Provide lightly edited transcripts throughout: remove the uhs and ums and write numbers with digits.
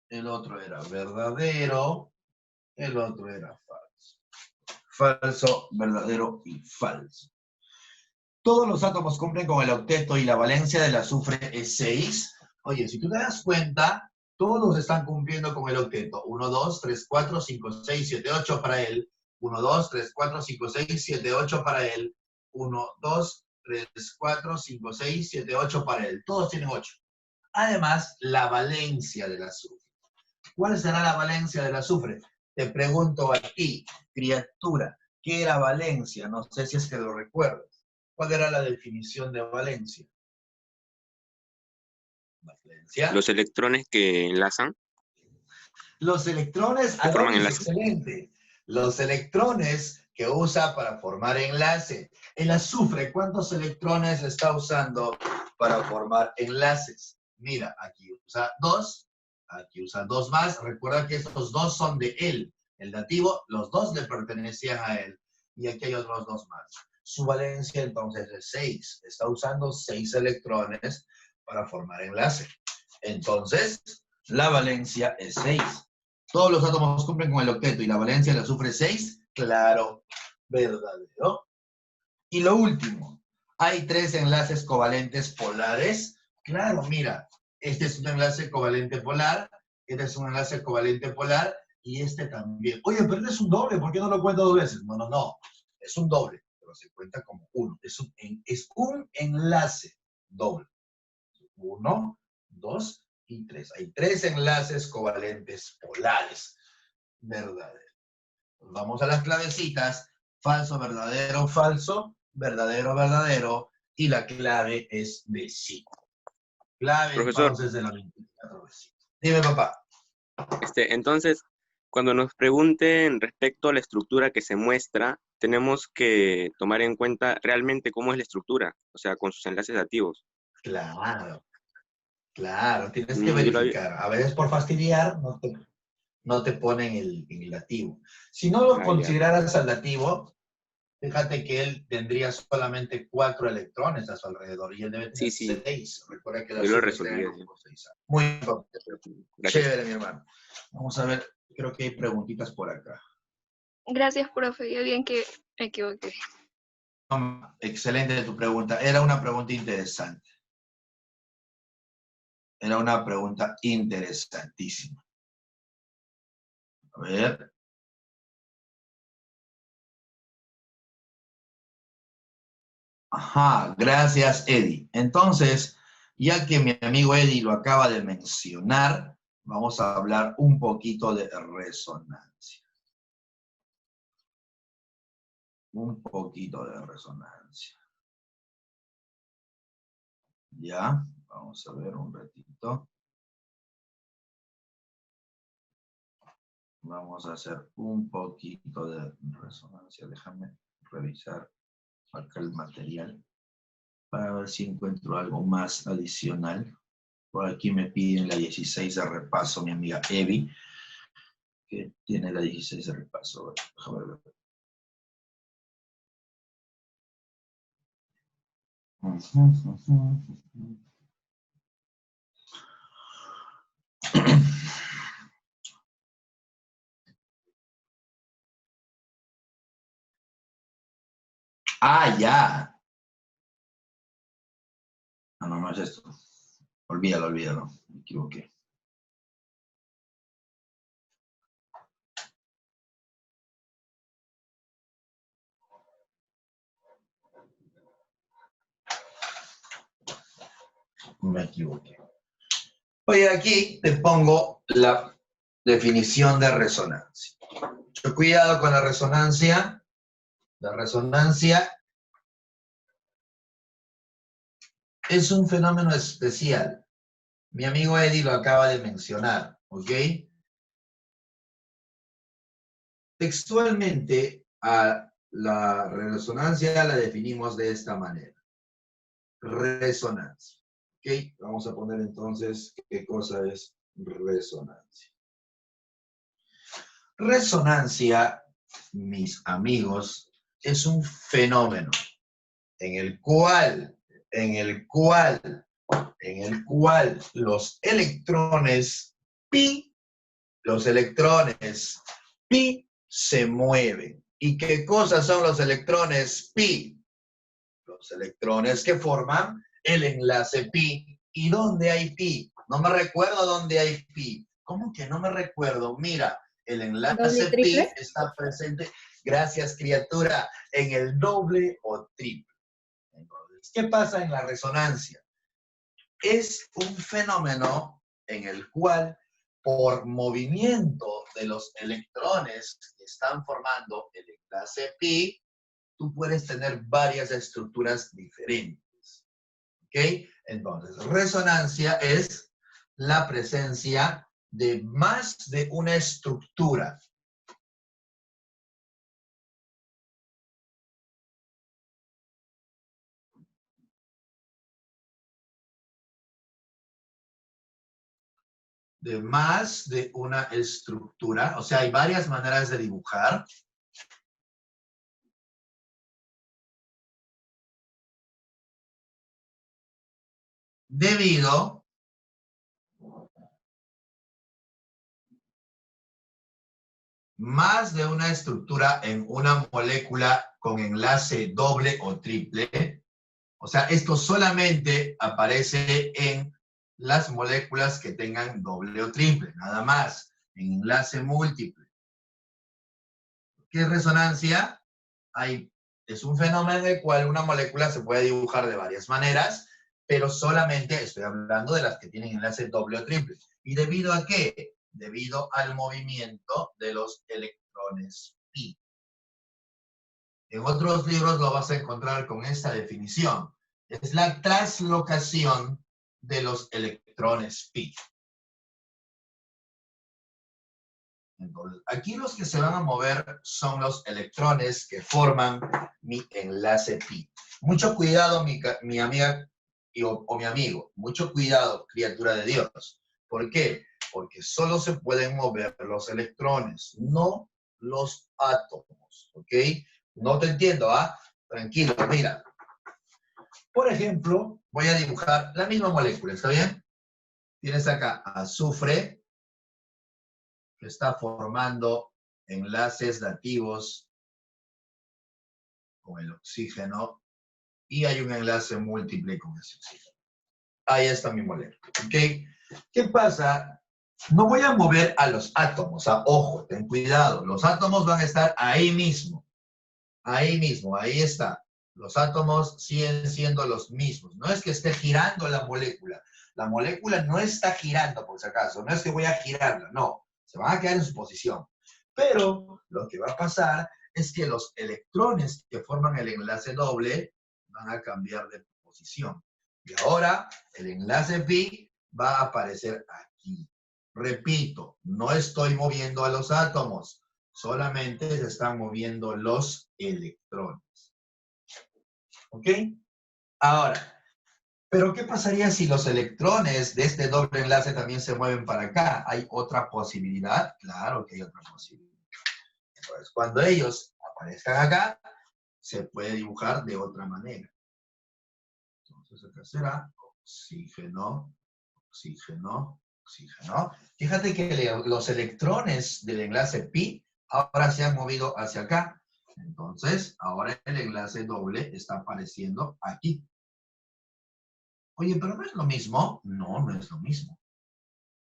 el otro era verdadero, el otro era falso. Falso, verdadero y falso. Todos los átomos cumplen con el octeto y la valencia del azufre es 6. Oye, si tú te das cuenta, todos están cumpliendo con el octeto. 1, 2, 3, 4, 5, 6, 7, 8 para él. 1, 2, 3, 4, 5, 6, 7, 8 para él. 1, 2, 3, 4, 5, 6, 7, 8 para él. Todos tienen 8. Además, la valencia del azufre. ¿Cuál será la valencia del azufre? Te pregunto a ti, criatura, ¿qué era valencia? No sé si es que lo recuerdas. ¿Cuál era la definición de valencia? ¿Valencia? Los electrones que enlazan. Los electrones, Que forman Adonis, enlaces. excelente. Los electrones que usa para formar enlace. El azufre, ¿cuántos electrones está usando para formar enlaces? Mira, aquí usa 2, aquí usa 2 más. Recuerda que estos 2 son de él. El dativo, los 2 le pertenecían a él. Y aquí hay otros 2 más. Su valencia entonces es 6. Está usando 6 electrones para formar enlace. Entonces, la valencia es 6. ¿Todos los átomos cumplen con el octeto y la valencia del azufre es 6? Claro, verdadero. Y lo último, ¿hay 3 enlaces covalentes polares? Claro, mira, este es un enlace covalente polar, este es un enlace covalente polar y este también. Oye, pero este es un doble, ¿por qué no lo cuento 2 veces? No, no, no, es un doble, pero se cuenta como uno. Es un enlace doble. 1, 2 y 3. Hay 3 enlaces covalentes polares. Verdadero. Vamos a las clavecitas. Falso, verdadero, falso. Verdadero, verdadero. Y la clave es de sí. Clave Profesor, entonces de la 24 de sí. Dime, papá. entonces, cuando nos pregunten respecto a la estructura que se muestra, tenemos que tomar en cuenta realmente cómo es la estructura, o sea, con sus enlaces activos. Claro, claro. Tienes que Yo lo había, verificar. A veces por fastidiar no te ponen el dativo. Si no lo ya. consideraras al dativo, fíjate que él tendría solamente 4 electrones a su alrededor y él debe tener Sí, sí, 6. Recuerda que el yo lo azufre está en el resolví así. grupo 6. Muy bien. Gracias. Chévere, mi hermano. Vamos a ver, creo que hay preguntitas por acá. Gracias, profe. Ya bien que me equivoqué. Excelente tu pregunta. Era una pregunta interesante. Era una pregunta interesantísima. A ver. Ajá, gracias, Eddie. Entonces, ya que mi amigo Eddie lo acaba de mencionar, vamos a hablar un poquito de resonancia. Un poquito de resonancia. Ya, vamos a ver un ratito. Vamos a hacer un poquito de resonancia. Déjame revisar acá el material para ver si encuentro algo más adicional. Por aquí me piden la 16 de repaso, mi amiga Evi, que tiene la 16 de repaso. Déjame ver. Ah, ya. No, no, no es esto. Olvídalo, olvídalo. Me equivoqué. Me equivoqué. Oye, aquí te pongo la definición de resonancia. Mucho cuidado con la resonancia. La resonancia es un fenómeno especial. Mi amigo Eddie lo acaba de mencionar, ¿ok? Textualmente, a la resonancia la definimos de esta manera. Resonancia. ¿Ok? Vamos a poner entonces qué cosa es resonancia. Resonancia, mis amigos, es un fenómeno en el cual los electrones pi Los electrones pi se mueven. ¿Y qué cosas son los electrones pi? Los electrones que forman el enlace pi. ¿Y dónde hay pi? No me recuerdo dónde hay pi. ¿Cómo que no me recuerdo? Mira, el ¿Doble enlace pi triple? está presente, gracias criatura, en el doble o triple. Entonces, ¿qué pasa en la resonancia? Es un fenómeno en el cual, por movimiento de los electrones que están formando el enlace pi, tú puedes tener varias estructuras diferentes. ¿Ok? Entonces, resonancia es la presencia de más de una estructura. De más de una estructura. O sea, hay varias maneras de dibujar. Debido más de una estructura en una molécula con enlace doble o triple. O sea, esto solamente aparece en las moléculas que tengan doble o triple, nada más, en enlace múltiple. ¿Qué es resonancia? Es un fenómeno en el cual una molécula se puede dibujar de varias maneras, pero solamente estoy hablando de las que tienen enlace doble o triple. ¿Y debido a qué? Debido al movimiento de los electrones pi. En otros libros lo vas a encontrar con esta definición. Es la translocación de los electrones pi. Entonces, aquí los que se van a mover son los electrones que forman mi enlace pi. Mucho cuidado, mi amiga o mi amigo. Mucho cuidado, criatura de Dios. ¿Por qué? Porque solo se pueden mover los electrones, no los átomos. ¿Ok? No te entiendo, ¿ah? Tranquilo, mira. Por ejemplo, voy a dibujar la misma molécula, ¿está bien? Tienes acá azufre, que está formando enlaces dativos con el oxígeno, y hay un enlace múltiple con ese oxígeno. Ahí está mi molécula, ¿ok? ¿Qué pasa? No voy a mover a los átomos, ojo, ten cuidado. Los átomos van a estar ahí mismo, ahí está. Los átomos siguen siendo los mismos. No es que esté girando la molécula. La molécula no está girando, por si acaso. No es que voy a girarla, no. Se van a quedar en su posición. Pero lo que va a pasar es que los electrones que forman el enlace doble van a cambiar de posición. Y ahora el enlace pi va a aparecer aquí. Repito, no estoy moviendo a los átomos, solamente se están moviendo los electrones. ¿Ok? Ahora, ¿pero qué pasaría si los electrones de este doble enlace también se mueven para acá? ¿Hay otra posibilidad? Claro que hay otra posibilidad. Entonces, cuando ellos aparezcan acá, se puede dibujar de otra manera. Entonces, acá será oxígeno, oxígeno, oxígeno. Fíjate que los electrones del enlace pi ahora se han movido hacia acá. Entonces, ahora el enlace doble está apareciendo aquí. Oye, pero ¿no es lo mismo? No, no es lo mismo.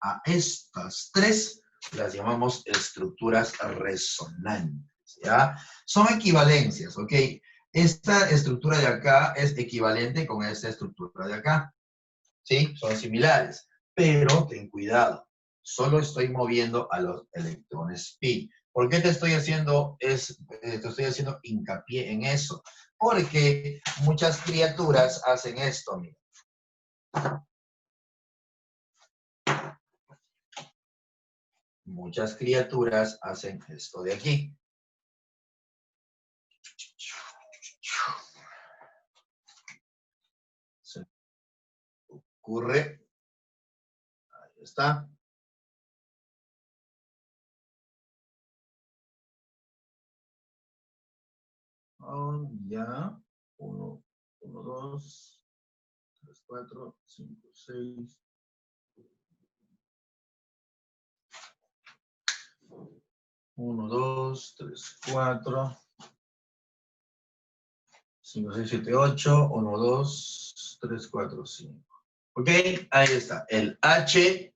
A estas tres las llamamos estructuras resonantes, ¿ya? Son equivalencias, ¿ok? Esta estructura de acá es equivalente con esta estructura de acá, ¿sí? Son similares, pero ten cuidado. Solo estoy moviendo a los electrones pi. ¿Por qué te estoy haciendo hincapié en eso? Porque muchas criaturas hacen esto, mira. Muchas criaturas hacen esto de aquí. Se ocurre. Ahí está. Oh, ya. 1, 1, 2, 3, 4, 5, 6. 1, 2, 3, 4, 5, 6, 7, 8, 1, 2, 3, 4, 5. Ok, ahí está. El H,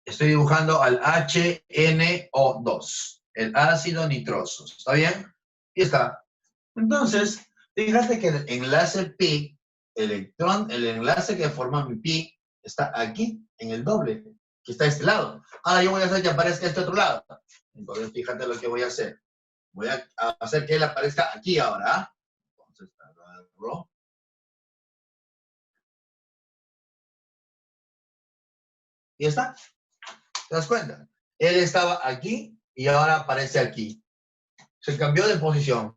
estoy dibujando al HNO2, el ácido nitroso. ¿Está bien? Y está. Entonces, fíjate que el enlace pi, electrón, el enlace que forma mi pi, está aquí, en el doble, que está a este lado. Ahora yo voy a hacer que aparezca a este otro lado. Entonces, fíjate lo que voy a hacer. Voy a hacer que él aparezca aquí ahora. ¿Ah? Entonces, agarro. Y está. ¿Te das cuenta? Él estaba aquí y ahora aparece aquí. Se cambió de posición.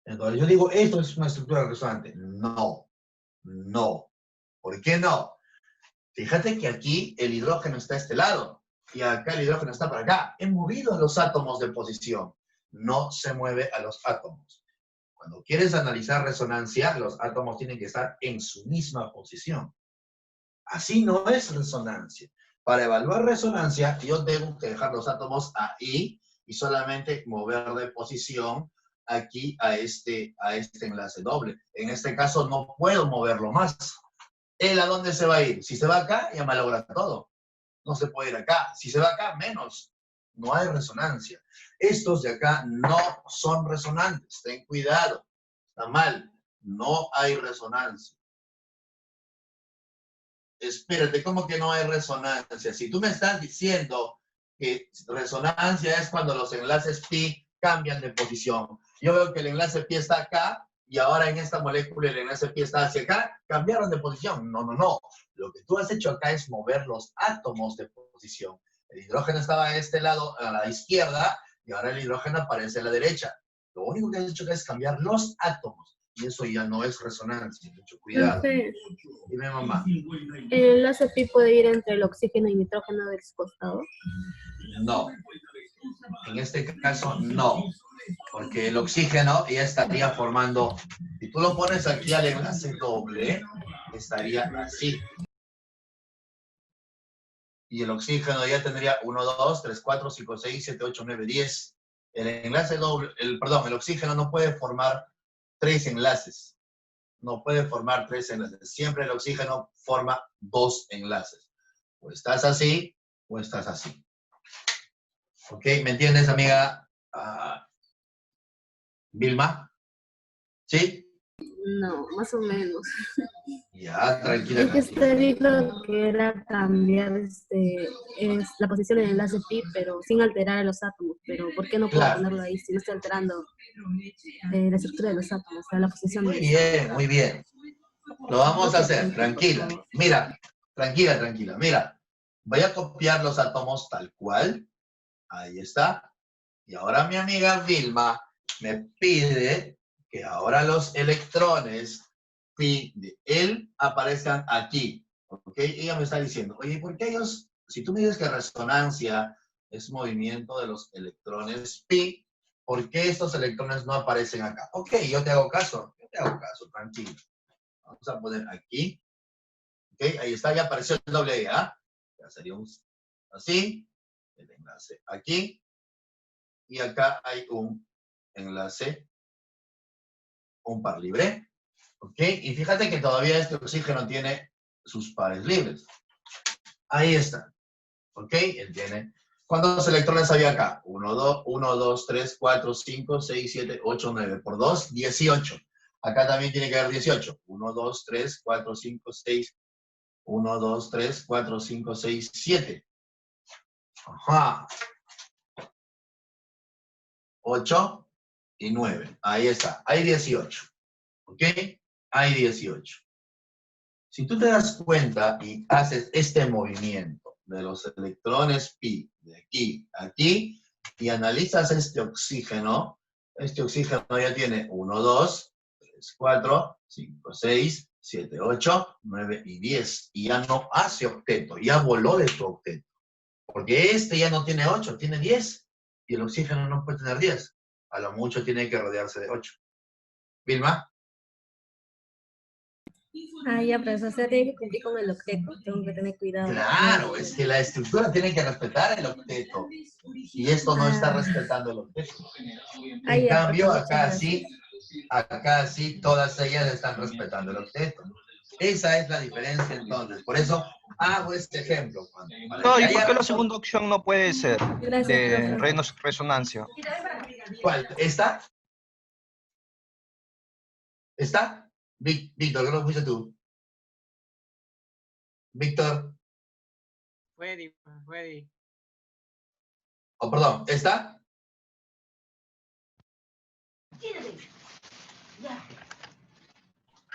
Entonces yo digo, esto es una estructura resonante. No, no. ¿Por qué no? Fíjate que aquí el hidrógeno está a este lado y acá el hidrógeno está para acá. He movido los átomos de posición. No se mueve a los átomos. Cuando quieres analizar resonancia, los átomos tienen que estar en su misma posición. Así no es resonancia. Para evaluar resonancia, yo tengo que dejar los átomos ahí y solamente mover de posición aquí a este enlace doble. En este caso no puedo moverlo más. ¿Él a dónde se va a ir? Si se va acá, ya malogra todo. No se puede ir acá. Si se va acá, menos. No hay resonancia. Estos de acá no son resonantes. Ten cuidado. Está mal. No hay resonancia. Espérate, ¿cómo que no hay resonancia? Si tú me estás diciendo que resonancia es cuando los enlaces pi cambian de posición. Yo veo que el enlace pi está acá y ahora en esta molécula el enlace pi está hacia acá, cambiaron de posición. No, no, no. Lo que tú has hecho acá es mover los átomos de posición. El hidrógeno estaba a este lado, a la izquierda, y ahora el hidrógeno aparece a la derecha. Lo único que has hecho acá es cambiar los átomos. Y eso ya no es resonancia. Mucho cuidado. Profe, Dime, mamá. ¿el enlace pi puede ir entre el oxígeno y nitrógeno del costado? No. En este caso, no. Porque el oxígeno ya estaría formando, si tú lo pones aquí al enlace doble, estaría así. Y el oxígeno ya tendría 1, 2, 3, 4, 5, 6, 7, 8, 9, 10. El enlace doble, el oxígeno no puede formar 3 enlaces. No puede formar 3 enlaces. Siempre el oxígeno forma 2 enlaces. O estás así, o estás así. ¿Ok? ¿Me entiendes, amiga Vilma? ¿Sí? No, más o menos. Ya, tranquila, Es que tranquila. usted dijo que era cambiar la posición del enlace pi, pero sin alterar a los átomos. Pero ¿por qué no puedo Claro. ponerlo ahí si no estoy alterando la estructura de los átomos, o sea, la posición de Muy los bien, muy bien. Lo vamos a hacer, tranquila. Mira, tranquila, tranquila. Mira, voy a copiar los átomos tal cual. Ahí está. Y ahora mi amiga Vilma me pide que ahora los electrones pi de él aparezcan aquí. ¿Ok? Ella me está diciendo, oye, ¿por qué ellos, si tú me dices que resonancia es movimiento de los electrones pi, ¿por qué estos electrones no aparecen acá? Ok, yo te hago caso, tranquilo. Vamos a poner aquí. ¿Ok? Ahí está, ya apareció el doble ahí, ¿ah? Ya sería así, el enlace aquí, y acá hay un enlace, un par libre. ¿Ok? Y fíjate que todavía este oxígeno tiene sus pares libres. Ahí está. ¿Ok? Él tiene. ¿Cuántos electrones había acá? 1, 2, 3, 4, 5, 6, 7, 8, 9. Por 2, 18. Acá también tiene que haber 18. 1, 2, 3, 4, 5, 6. 1, 2, 3, 4, 5, 6, 7. Ajá. 8 y 9. Ahí está. Hay 18. ¿Ok? Hay 18. Si tú te das cuenta y haces este movimiento de los electrones pi, de aquí a aquí, y analizas este oxígeno ya tiene 1, 2, 3, 4, 5, 6, 7, 8, 9 y 10. Y ya no hace octeto, ya voló de su octeto. Porque este ya no tiene 8, tiene 10. Y el oxígeno no puede tener 10. A lo mucho tiene que rodearse de 8. ¿Vilma? Ah, ya, pero o sea, tiene que cumplir con el octeto, tengo que tener cuidado. Claro, es que la estructura tiene que respetar el octeto. Y esto no está Ah, respetando el octeto. ah, En ya, profe, cambio, muchas gracias. acá sí, todas ellas están respetando el octeto. Esa es la diferencia entonces. Por eso hago este ejemplo. Para No, que ¿y por haya qué la razón. segunda opción no puede ser Gracias, de profe. resonancia? ¿Cuál? ¿Esta? ¿Esta? Víctor, ¿qué no fuiste tú? Víctor, Fue. oh, perdón, ¿esta?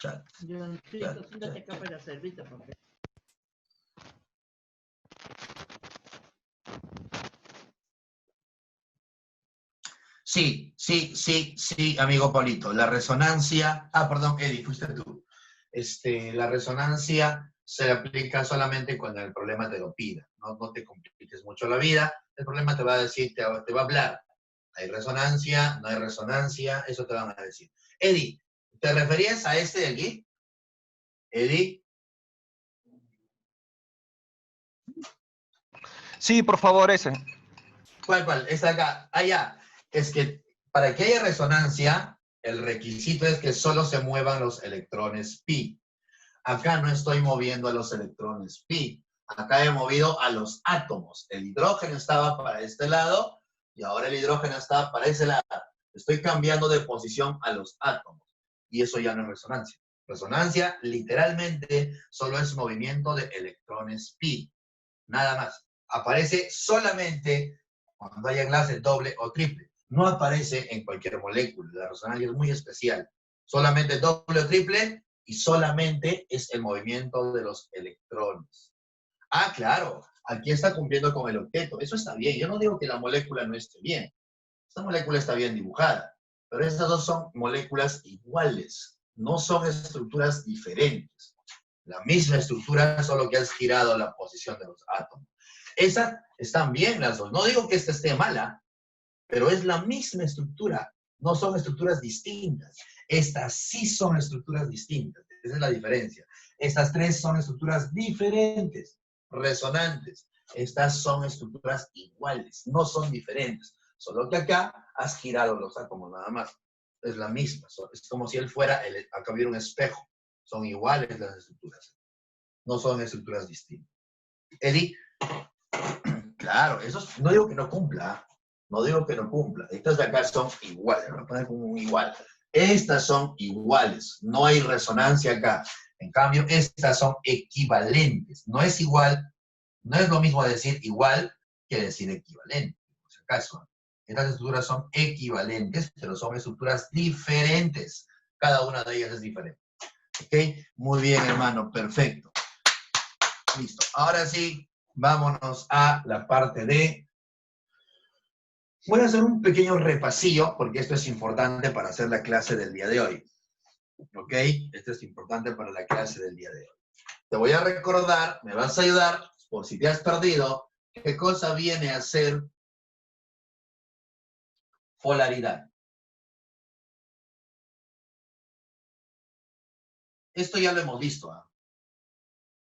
Chat, chat, chat. Sí, sí, sí, sí, amigo Paulito. La resonancia, perdón, Eddie, fuiste tú. La resonancia se aplica solamente cuando el problema te lo pida. No, no te compliques mucho la vida. El problema te va a decir, te va a hablar. ¿Hay resonancia? ¿No hay resonancia? Eso te van a decir. Eddie, ¿te referías a este de aquí? Eddie. Sí, por favor, ese. ¿Cuál? Esta acá. Ah, ya. Es que para que haya resonancia, el requisito es que solo se muevan los electrones pi. Acá no estoy moviendo a los electrones pi. Acá he movido a los átomos. El hidrógeno estaba para este lado y ahora el hidrógeno está para ese lado. Estoy cambiando de posición a los átomos. Y eso ya no es resonancia. Resonancia, literalmente, solo es movimiento de electrones pi. Nada más. Aparece solamente cuando hay enlace doble o triple. No aparece en cualquier molécula. La resonancia es muy especial. Solamente doble o triple y solamente es el movimiento de los electrones. Ah, claro, aquí está cumpliendo con el octeto. Eso está bien. Yo no digo que la molécula no esté bien. Esta molécula está bien dibujada, pero estas dos son moléculas iguales. No son estructuras diferentes. La misma estructura, solo que has girado la posición de los átomos. Esas están bien las dos. No digo que esta esté mala, pero es la misma estructura. No son estructuras distintas. Estas sí son estructuras distintas. Esa es la diferencia. Estas tres son estructuras diferentes, resonantes. Estas son estructuras iguales, no son diferentes. Solo que acá has girado los átomos nada más. Es la misma. Es como si él fuera, acá hubiera un espejo. Son iguales las estructuras. No son estructuras distintas. Eddie, claro, no digo que no cumpla. No digo que no cumpla. Estas de acá son iguales. Voy a poner como un igual. Estas son iguales. No hay resonancia acá. En cambio, estas son equivalentes. No es igual, no es lo mismo decir igual que decir equivalente. Por si acaso, estas estructuras son equivalentes, pero son estructuras diferentes. Cada una de ellas es diferente. ¿Ok? Muy bien, hermano. Perfecto. Listo. Ahora sí, vámonos a la parte de... Voy a hacer un pequeño repasillo, porque esto es importante para hacer la clase del día de hoy. ¿Ok? Esto es importante para la clase del día de hoy. Te voy a recordar, me vas a ayudar, por si te has perdido, qué cosa viene a ser polaridad. Esto ya lo hemos visto, ¿eh?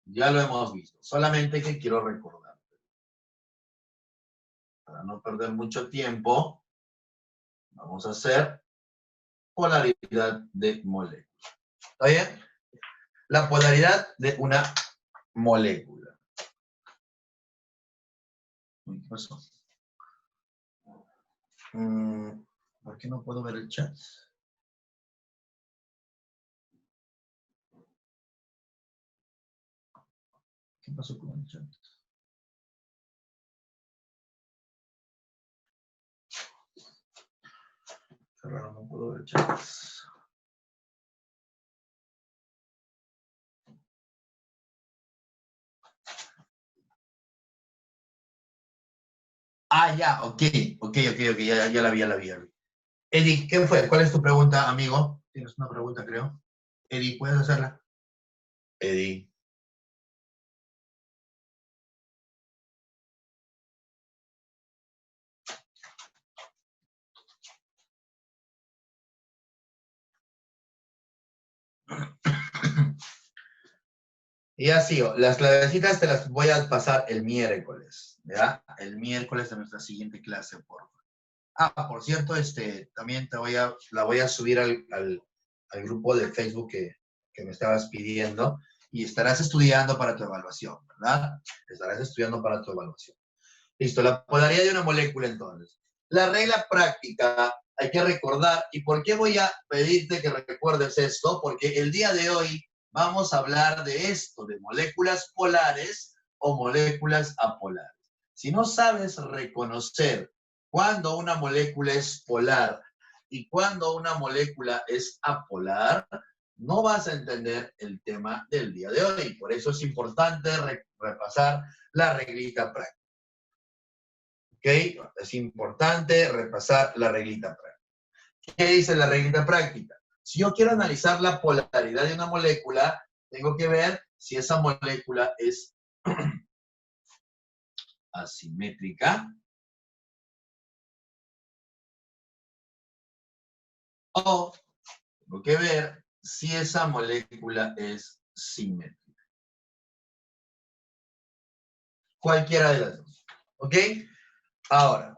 Ya lo hemos visto. Solamente que quiero recordar. Para no perder mucho tiempo, vamos a hacer polaridad de molécula. ¿Está bien? La polaridad de una molécula. ¿Qué pasó? ¿Por qué no puedo ver el chat? ¿Qué pasó con el chat? Qué raro, no puedo ver el chat. Ah, ya, ok, ya la vi. Eddie, ¿qué fue? ¿Cuál es tu pregunta, amigo? Tienes una pregunta, creo. Eddie, ¿puedes hacerla? Eddie. Y así, las clavecitas te las voy a pasar el miércoles, ¿ya? El miércoles de nuestra siguiente clase, por favor. Ah, por cierto, también la voy a subir al grupo de Facebook que me estabas pidiendo y estarás estudiando para tu evaluación, ¿verdad? Estarás estudiando para tu evaluación. Listo, la polaridad de una molécula entonces. La regla práctica hay que recordar, ¿y por qué voy a pedirte que recuerdes esto? Porque el día de hoy vamos a hablar de esto, de moléculas polares o moléculas apolares. Si no sabes reconocer cuándo una molécula es polar y cuándo una molécula es apolar, no vas a entender el tema del día de hoy. Por eso es importante repasar la reglita práctica. ¿Ok? Es importante repasar la reglita práctica. ¿Qué dice la reglita práctica? Si yo quiero analizar la polaridad de una molécula, tengo que ver si esa molécula es asimétrica o tengo que ver si esa molécula es simétrica. Cualquiera de las dos. ¿Ok? Ahora,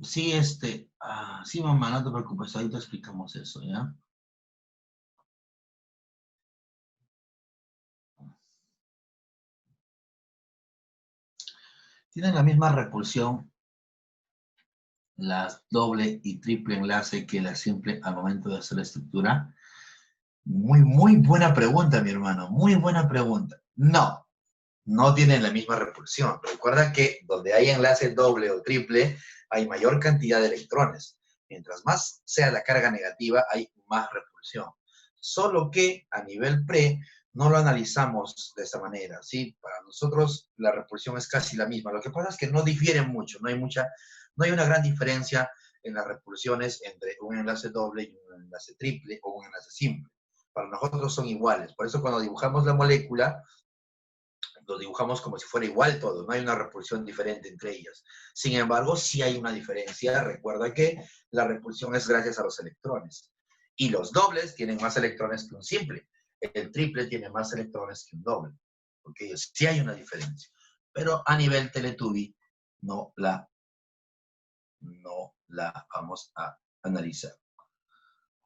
sí, sí, mamá, no te preocupes, ahorita explicamos eso, ¿ya? Tienen la misma repulsión la doble y triple enlace que la simple al momento de hacer la estructura. Muy buena pregunta, mi hermano, muy buena pregunta. No, no tienen la misma repulsión. Recuerda que donde hay enlace doble o triple, hay mayor cantidad de electrones. Mientras más sea la carga negativa, hay más repulsión. Solo que a nivel pre, no lo analizamos de esa manera, ¿sí? Para nosotros la repulsión es casi la misma. Lo que pasa es que no difieren mucho, no hay una gran diferencia en las repulsiones entre un enlace doble y un enlace triple o un enlace simple. Para nosotros son iguales. Por eso cuando dibujamos la molécula, lo dibujamos como si fuera igual todo, no hay una repulsión diferente entre ellas. Sin embargo, sí hay una diferencia. Recuerda que la repulsión es gracias a los electrones. Y los dobles tienen más electrones que un simple. El triple tiene más electrones que un doble. Porque sí hay una diferencia. Pero a nivel Teletubby no la vamos a analizar.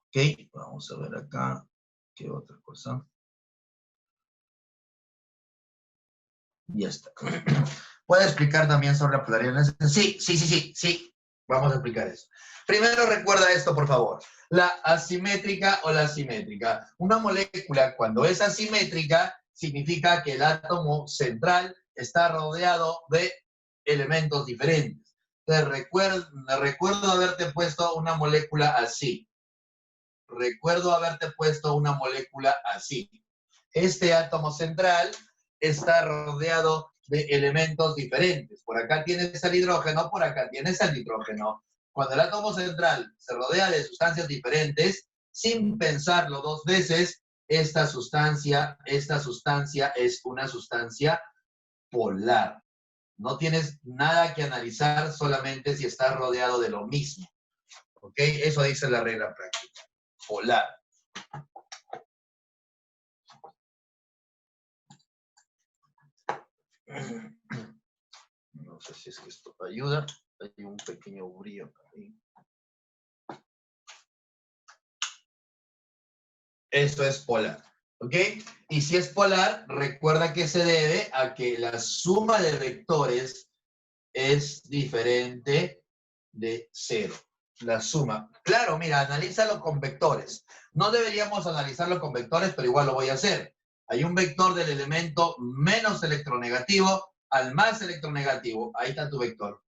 Ok, vamos a ver acá. ¿Qué otra cosa? Ya está. ¿Puede explicar también sobre la polaridad? Sí. Vamos a explicar eso. Primero recuerda esto, por favor. La asimétrica o la simétrica. Una molécula, cuando es asimétrica, significa que el átomo central está rodeado de elementos diferentes. Te recuerdo haberte puesto una molécula así. Recuerdo haberte puesto una molécula así. Este átomo central está rodeado de elementos diferentes. Por acá tienes el hidrógeno, por acá tienes el nitrógeno. Cuando el átomo central se rodea de sustancias diferentes, sin pensarlo dos veces, esta sustancia es una sustancia polar. No tienes nada que analizar, solamente si está rodeado de lo mismo. ¿Ok? Eso dice la regla práctica. Polar. No sé si es que esto ayuda. Hay un pequeño brillo ahí. Esto es polar. ¿Ok? Y si es polar, recuerda que se debe a que la suma de vectores es diferente de cero. La suma. Claro, mira, analízalo con vectores. No deberíamos analizarlo con vectores, pero igual lo voy a hacer. Hay un vector del elemento menos electronegativo al más electronegativo. Ahí está tu vector.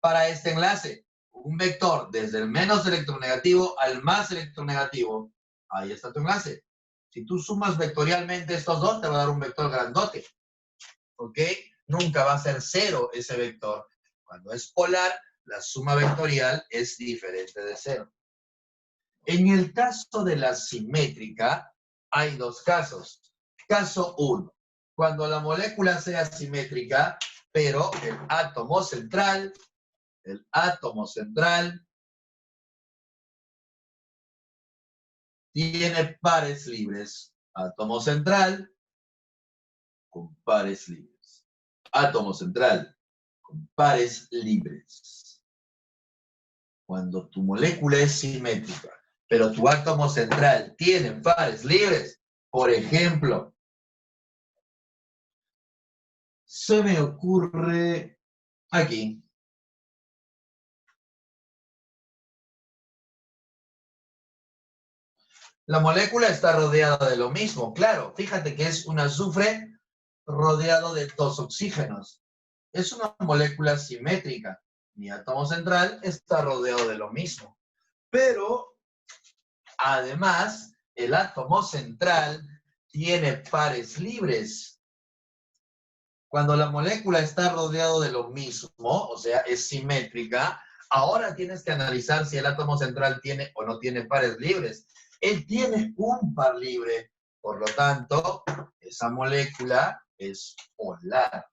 para este enlace. Un vector desde el menos electronegativo al más electronegativo. Ahí está tu enlace. Si tú sumas vectorialmente estos dos, te va a dar un vector grandote. ¿Ok? Nunca va a ser 0 ese vector. Cuando es polar, la suma vectorial es diferente de 0. En el caso de la simétrica, hay dos casos. Caso 1, cuando la molécula sea simétrica, pero el átomo central tiene pares libres. Átomo central con pares libres. Átomo central con pares libres. Cuando tu molécula es simétrica, pero tu átomo central tiene pares libres, por ejemplo, se me ocurre aquí. La molécula está rodeada de lo mismo, claro. Fíjate que es un azufre rodeado de dos oxígenos. Es una molécula simétrica. Mi átomo central está rodeado de lo mismo. Pero, además, el átomo central tiene pares libres. Cuando la molécula está rodeado de lo mismo, o sea, es simétrica, ahora tienes que analizar si el átomo central tiene o no tiene pares libres. Él tiene un par libre, por lo tanto, esa molécula es polar.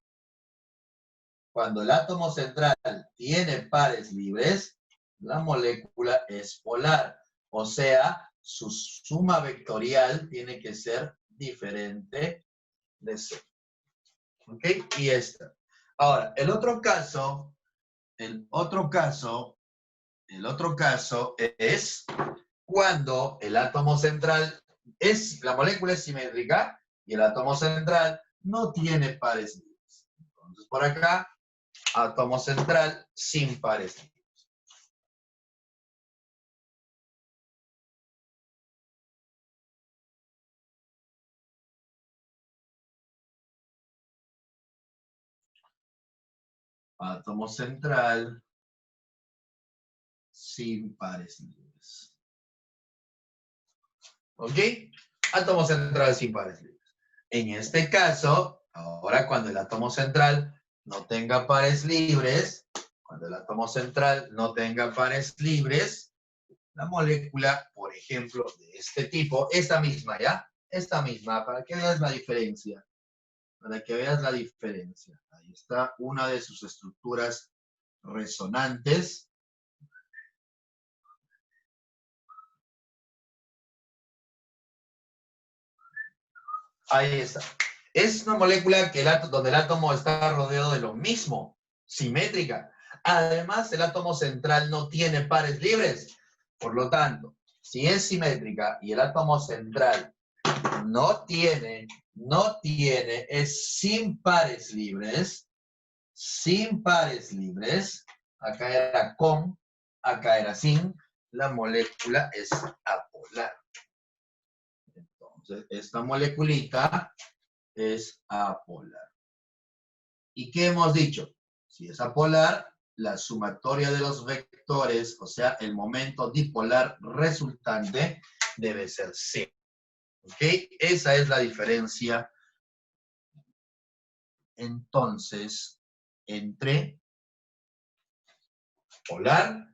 Cuando el átomo central tiene pares libres, la molécula es polar. O sea, su suma vectorial tiene que ser diferente de 0. ¿Ok? Y esta. Ahora, el otro caso es cuando el átomo central la molécula es simétrica y el átomo central no tiene pares libres. Entonces, por acá, átomo central sin pares libres. Átomo central sin pares libres. ¿Ok? Átomo central sin pares libres. En este caso, ahora cuando el átomo central no tenga pares libres, la molécula, por ejemplo, de este tipo, esta misma, ¿ya? Esta misma, para que veas la diferencia. Ahí está una de sus estructuras resonantes. Ahí está. Es una molécula donde el átomo está rodeado de lo mismo, simétrica. Además, el átomo central no tiene pares libres. Por lo tanto, si es simétrica y el átomo central no tiene, es sin pares libres, acá era con, acá era sin, la molécula es apolar. Entonces, esta moleculita es apolar. ¿Y qué hemos dicho? Si es apolar, la sumatoria de los vectores, o sea, el momento dipolar resultante, debe ser cero. ¿Ok? Esa es la diferencia, entonces, entre polar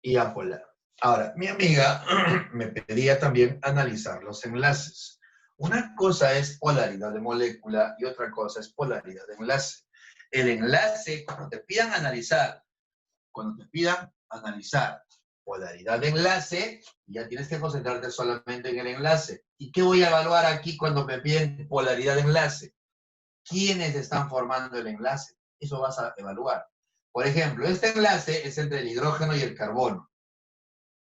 y apolar. Ahora, mi amiga me pedía también analizar los enlaces. Una cosa es polaridad de molécula y otra cosa es polaridad de enlace. El enlace, cuando te pidan analizar polaridad de enlace, ya tienes que concentrarte solamente en el enlace. ¿Y qué voy a evaluar aquí cuando me piden polaridad de enlace? ¿Quiénes están formando el enlace? Eso vas a evaluar. Por ejemplo, este enlace es entre el hidrógeno y el carbono.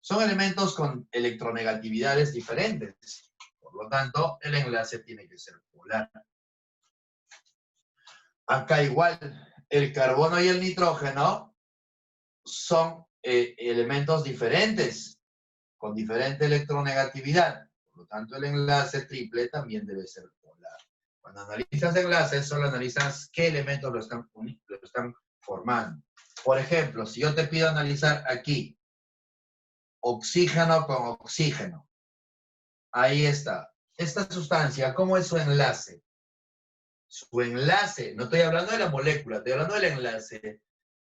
Son elementos con electronegatividades diferentes. Por lo tanto, el enlace tiene que ser polar. Acá igual, el carbono y el nitrógeno son elementos diferentes, con diferente electronegatividad. Por lo tanto, el enlace triple también debe ser polar. Cuando analizas enlaces, solo analizas qué elementos lo están formando. Por ejemplo, si yo te pido analizar aquí, oxígeno con oxígeno, ahí está. Esta sustancia, ¿cómo es su enlace? Su enlace, no estoy hablando de la molécula, estoy hablando del enlace.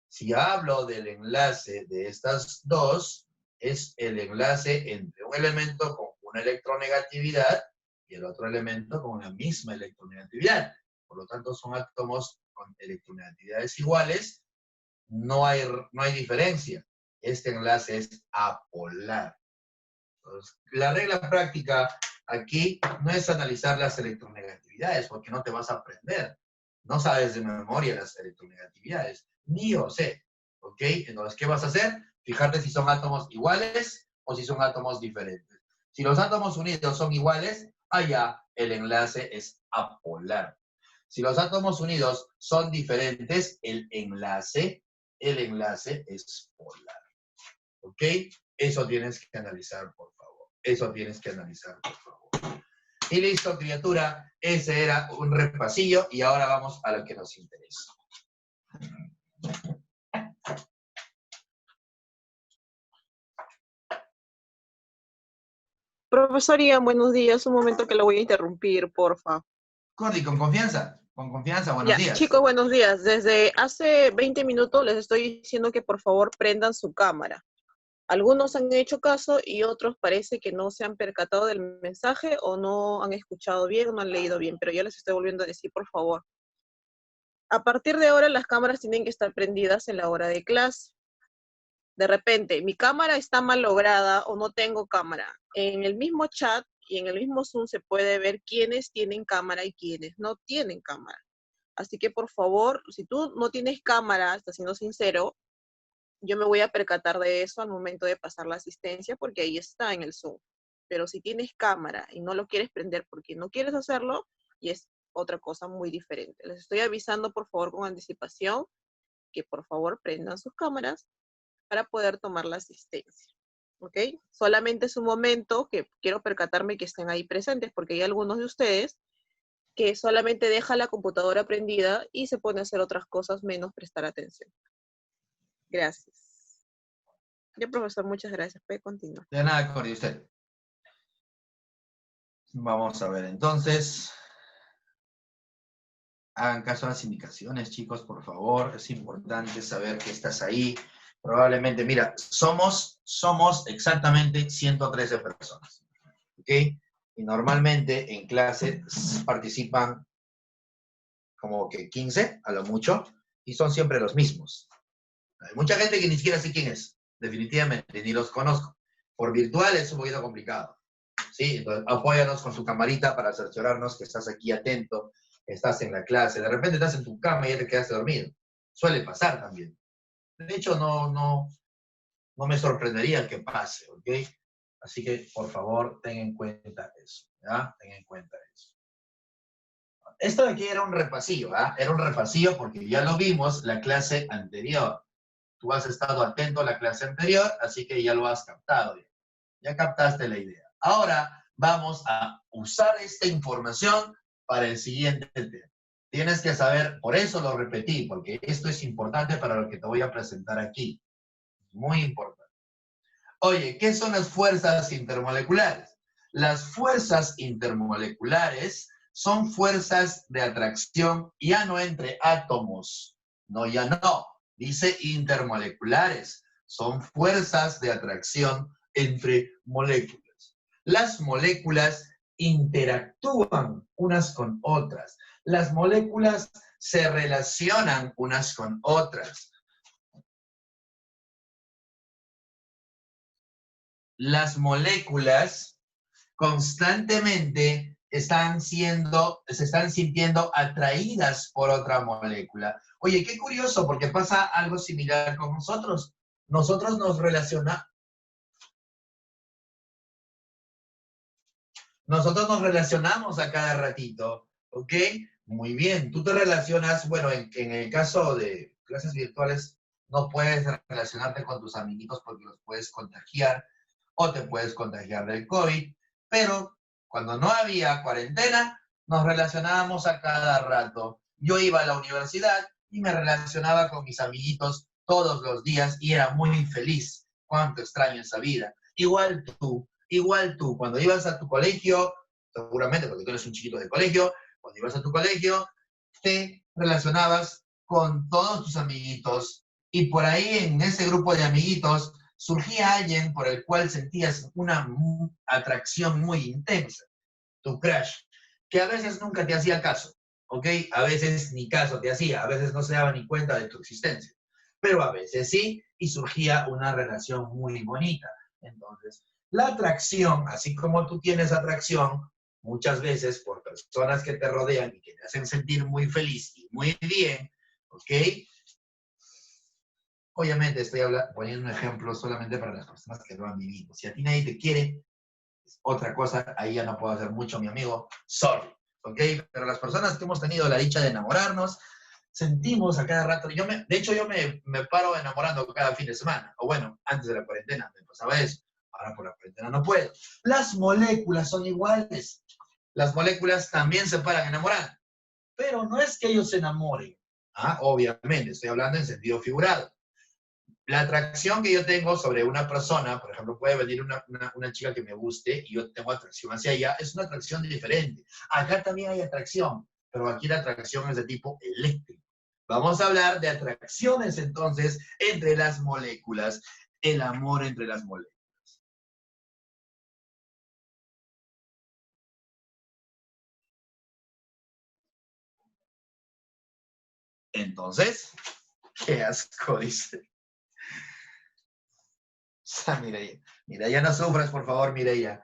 Si hablo del enlace de estas dos, es el enlace entre un elemento con una electronegatividad y el otro elemento con la misma electronegatividad. Por lo tanto, son átomos con electronegatividades iguales. No hay diferencia. Este enlace es apolar. Entonces, la regla práctica aquí no es analizar las electronegatividades, porque no te vas a aprender. No sabes de memoria las electronegatividades, ni yo sé. ¿Ok? Entonces, ¿qué vas a hacer? Fijarte si son átomos iguales o si son átomos diferentes. Si los átomos unidos son iguales, allá el enlace es apolar. Si los átomos unidos son diferentes, el enlace es polar. ¿Ok? Eso tienes que analizar, por favor. Eso tienes que analizar, por favor. Y listo, criatura. Ese era un repasillo y ahora vamos a lo que nos interesa. Profesor Ian, buenos días. Un momento que lo voy a interrumpir, porfa. Cordy, con confianza. Con confianza, buenos Ya, días. chicos, buenos días. Desde hace 20 minutos les estoy diciendo que por favor prendan su cámara. Algunos han hecho caso y otros parece que no se han percatado del mensaje o no han escuchado bien o no han leído bien, pero yo les estoy volviendo a decir, por favor. A partir de ahora las cámaras tienen que estar prendidas en la hora de clase. De repente, mi cámara está mal lograda o no tengo cámara. En el mismo chat y en el mismo Zoom se puede ver quiénes tienen cámara y quiénes no tienen cámara. Así que, por favor, si tú no tienes cámara, estás siendo sincero, yo me voy a percatar de eso al momento de pasar la asistencia porque ahí está en el Zoom. Pero si tienes cámara y no lo quieres prender porque no quieres hacerlo, y es otra cosa muy diferente. Les estoy avisando, por favor, con anticipación, que por favor prendan sus cámaras para poder tomar la asistencia. ¿Ok? Solamente es un momento que quiero percatarme que estén ahí presentes porque hay algunos de ustedes que solamente deja la computadora prendida y se pone a hacer otras cosas menos prestar atención. Gracias. Ya, profesor, muchas gracias. Puede continuar. De nada, Cordy, usted. Vamos a ver, entonces. Hagan caso a las indicaciones, chicos, por favor. Es importante saber que estás ahí. Probablemente, mira, somos exactamente 113 personas. ¿Ok? Y normalmente en clase participan como que 15, a lo mucho, y son siempre los mismos. Hay mucha gente que ni siquiera sé quién es, definitivamente, ni los conozco. Por virtual es un poquito complicado. ¿Sí? Entonces, apóyanos con tu camarita para cerciorarnos que estás aquí atento, estás en la clase. De repente estás en tu cama y ya te quedaste dormido. Suele pasar también. De hecho, no me sorprendería que pase, ¿ok? Así que, por favor, ten en cuenta eso, ¿ya? Ten en cuenta eso. Esto de aquí era un repasillo, ¿ah? Era un repasillo porque ya lo vimos la clase anterior. Tú has estado atento a la clase anterior, así que ya lo has captado. Ya captaste la idea. Ahora vamos a usar esta información para el siguiente tema. Tienes que saber, por eso lo repetí, porque esto es importante para lo que te voy a presentar aquí. Muy importante. Oye, ¿qué son las fuerzas intermoleculares? Las fuerzas intermoleculares son fuerzas de atracción ya no entre átomos. No, ya no. Dice intermoleculares. Son fuerzas de atracción entre moléculas. Las moléculas interactúan unas con otras. Las moléculas se relacionan unas con otras. Las moléculas constantemente se están sintiendo atraídas por otra molécula. Oye, qué curioso, porque pasa algo similar con nosotros. Nosotros nos relacionamos a cada ratito, ¿ok? Muy bien, tú te relacionas, bueno, en el caso de clases virtuales, no puedes relacionarte con tus amiguitos porque los puedes contagiar o te puedes contagiar del COVID, pero cuando no había cuarentena, nos relacionábamos a cada rato. Yo iba a la universidad y me relacionaba con mis amiguitos todos los días y era muy feliz. Cuánto extraño esa vida. Igual tú, cuando ibas a tu colegio, seguramente porque tú eres un chiquito de colegio, cuando ibas a tu colegio, te relacionabas con todos tus amiguitos y por ahí en ese grupo de amiguitos surgía alguien por el cual sentías una atracción muy intensa, tu crush, que a veces nunca te hacía caso, ¿ok? A veces ni caso te hacía, a veces no se daba ni cuenta de tu existencia, pero a veces sí, y surgía una relación muy bonita. Entonces, la atracción, así como tú tienes atracción, muchas veces por personas que te rodean y que te hacen sentir muy feliz y muy bien, ¿ok? Obviamente estoy poniendo un ejemplo solamente para las personas que lo han vivido. Si a ti nadie te quiere, es otra cosa, ahí ya no puedo hacer mucho, mi amigo, sorry, ¿ok? Pero las personas que hemos tenido la dicha de enamorarnos, sentimos a cada rato, de hecho yo me paro enamorando cada fin de semana, o bueno, antes de la cuarentena me pasaba eso, ahora por la cuarentena no puedo. Las moléculas son iguales, las moléculas también se paran enamorando, pero no es que ellos se enamoren, obviamente, estoy hablando en sentido figurado. La atracción que yo tengo sobre una persona, por ejemplo, puede venir una chica que me guste y yo tengo atracción hacia ella, es una atracción diferente. Acá también hay atracción, pero aquí la atracción es de tipo eléctrico. Vamos a hablar de atracciones entonces entre las moléculas, el amor entre las moléculas. Entonces, qué asco, dice. Mireia, no sufras, por favor, Mireia.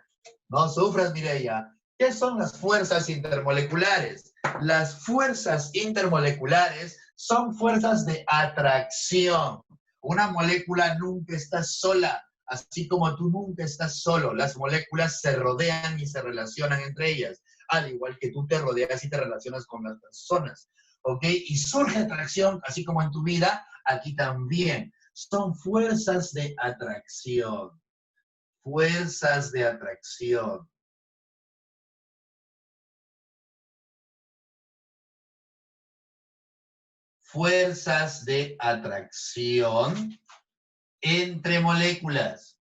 No sufras, Mireia. ¿Qué son las fuerzas intermoleculares? Las fuerzas intermoleculares son fuerzas de atracción. Una molécula nunca está sola, así como tú nunca estás solo. Las moléculas se rodean y se relacionan entre ellas, al igual que tú te rodeas y te relacionas con las personas. ¿Ok? Y surge atracción, así como en tu vida, aquí también. Son fuerzas de atracción. Fuerzas de atracción. Fuerzas de atracción entre moléculas.